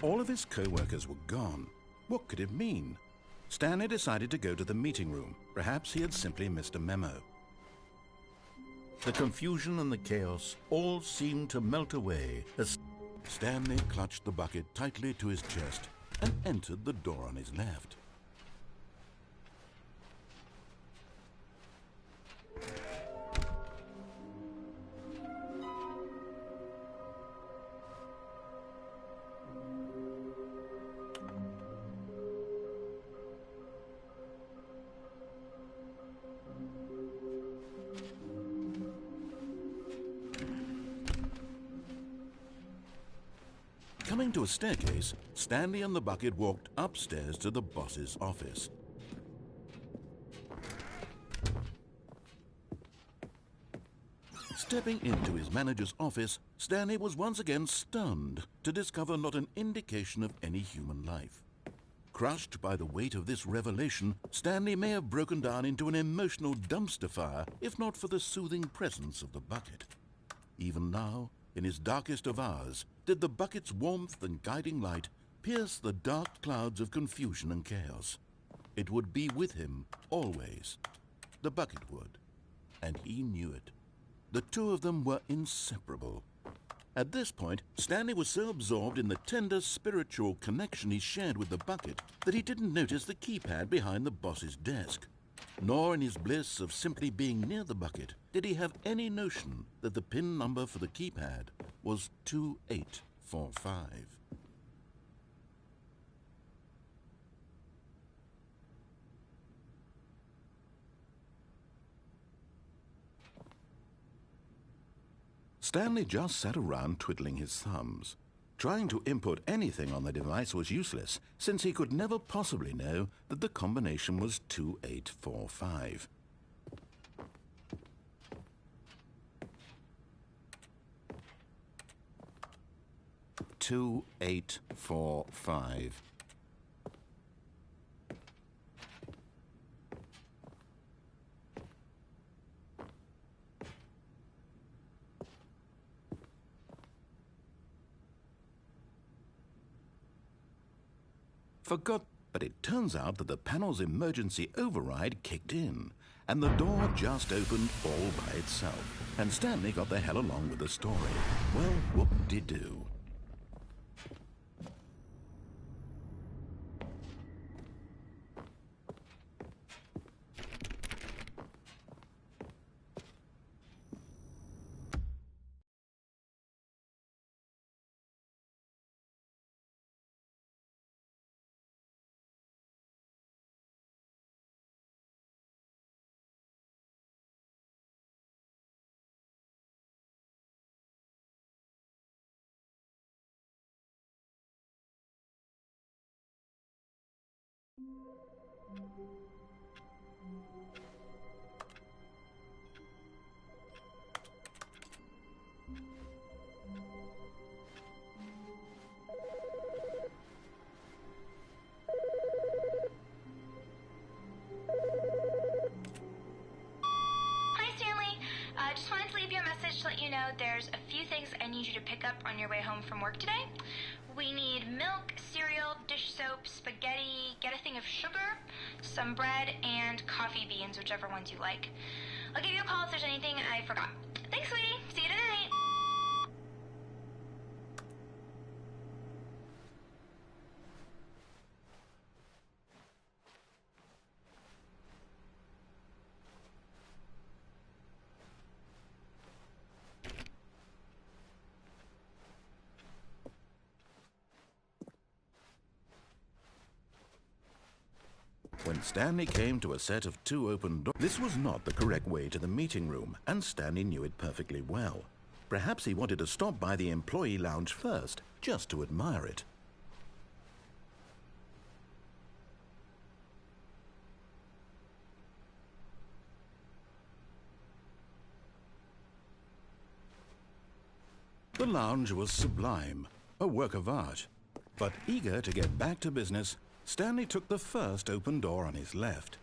Speaker 2: All of his co-workers were gone. What could it mean? Stanley decided to go to the meeting room. Perhaps he had simply missed a memo. The confusion and the chaos all seemed to melt away as Stanley clutched the bucket tightly to his chest and entered the door on his left. Coming to a staircase, Stanley and the bucket walked upstairs to the boss's office. Stepping into his manager's office, Stanley was once again stunned to discover not an indication of any human life. Crushed by the weight of this revelation, Stanley may have broken down into an emotional dumpster fire if not for the soothing presence of the bucket. Even now, in his darkest of hours, did the bucket's warmth and guiding light pierce the dark clouds of confusion and chaos. It would be with him always. The bucket would, and he knew it. The two of them were inseparable. At this point, Stanley was so absorbed in the tender spiritual connection he shared with the bucket that he didn't notice the keypad behind the boss's desk. Nor in his bliss of simply being near the bucket did he have any notion that the PIN number for the keypad was 2845. Stanley just sat around twiddling his thumbs. Trying to input anything on the device was useless, since he could never possibly know that the combination was 2845. "2845. Forgot, but it turns out that the panel's emergency override kicked in, and the door just opened all by itself, and Stanley got the hell along with the story. Well, whoop-de-doo.
Speaker 7: There's a few things I need you to pick up on your way home from work today. We need milk, cereal, dish soap, spaghetti, get a thing of sugar, some bread, and coffee beans, whichever ones you like. I'll give you a call if there's anything I forgot. Thanks, sweetie. See you tonight.
Speaker 2: When Stanley came to a set of two open doors, this was not the correct way to the meeting room, and Stanley knew it perfectly well. Perhaps he wanted to stop by the employee lounge first, just to admire it. The lounge was sublime, a work of art. But eager to get back to business, Stanley took the first open door on his left.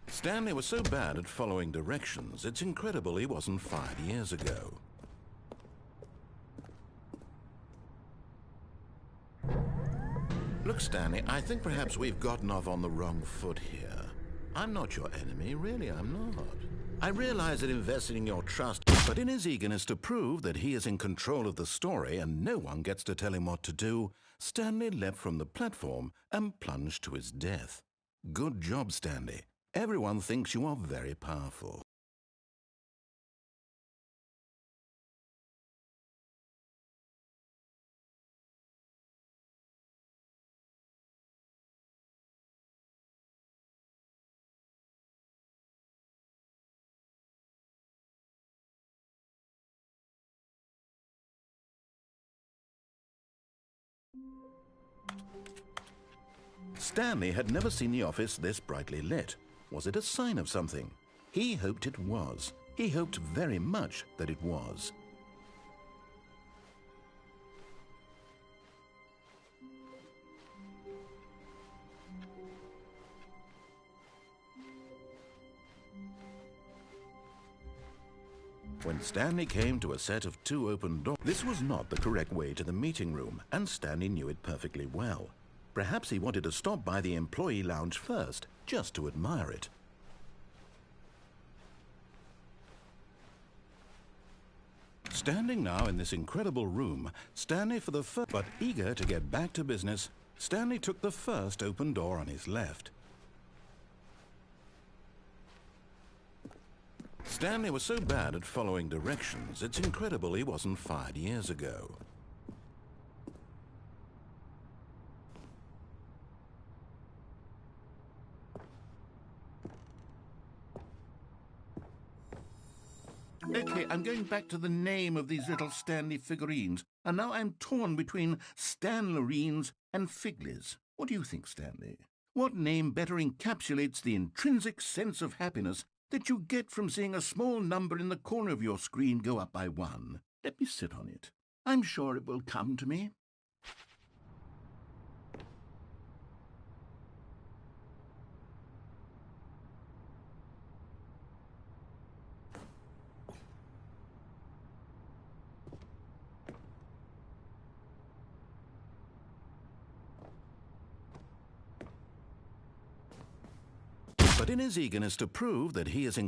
Speaker 2: Stanley was so bad at following directions, it's incredible he wasn't 5 years ago. Look, Stanley, I think perhaps we've gotten off on the wrong foot here. I'm not your enemy, really, I'm not. I realize that investing in your trust, but in his eagerness to prove that he is in control of the story and no one gets to tell him what to do, Stanley leapt from the platform and plunged to his death. Good job, Stanley. Everyone thinks you are very powerful. Stanley had never seen the office this brightly lit. Was it a sign of something? He hoped it was. He hoped very much that it was. When Stanley came to a set of 2 open doors, this was not the correct way to the meeting room, and Stanley knew it perfectly well. Perhaps he wanted to stop by the employee lounge first, just to admire it. Standing now in this incredible room, Stanley for the first, but eager to get back to business, Stanley took the first open door on his left. Stanley was so bad at following directions, it's incredible he wasn't fired years ago. Okay, I'm going back to the name of these little Stanley figurines, and now I'm torn between Stanlerines and Figlies. What do you think, Stanley? What name better encapsulates the intrinsic sense of happiness that you get from seeing a small number in the corner of your screen go up by 1? Let me sit on it. I'm sure it will come to me. But in his eagerness to prove that he is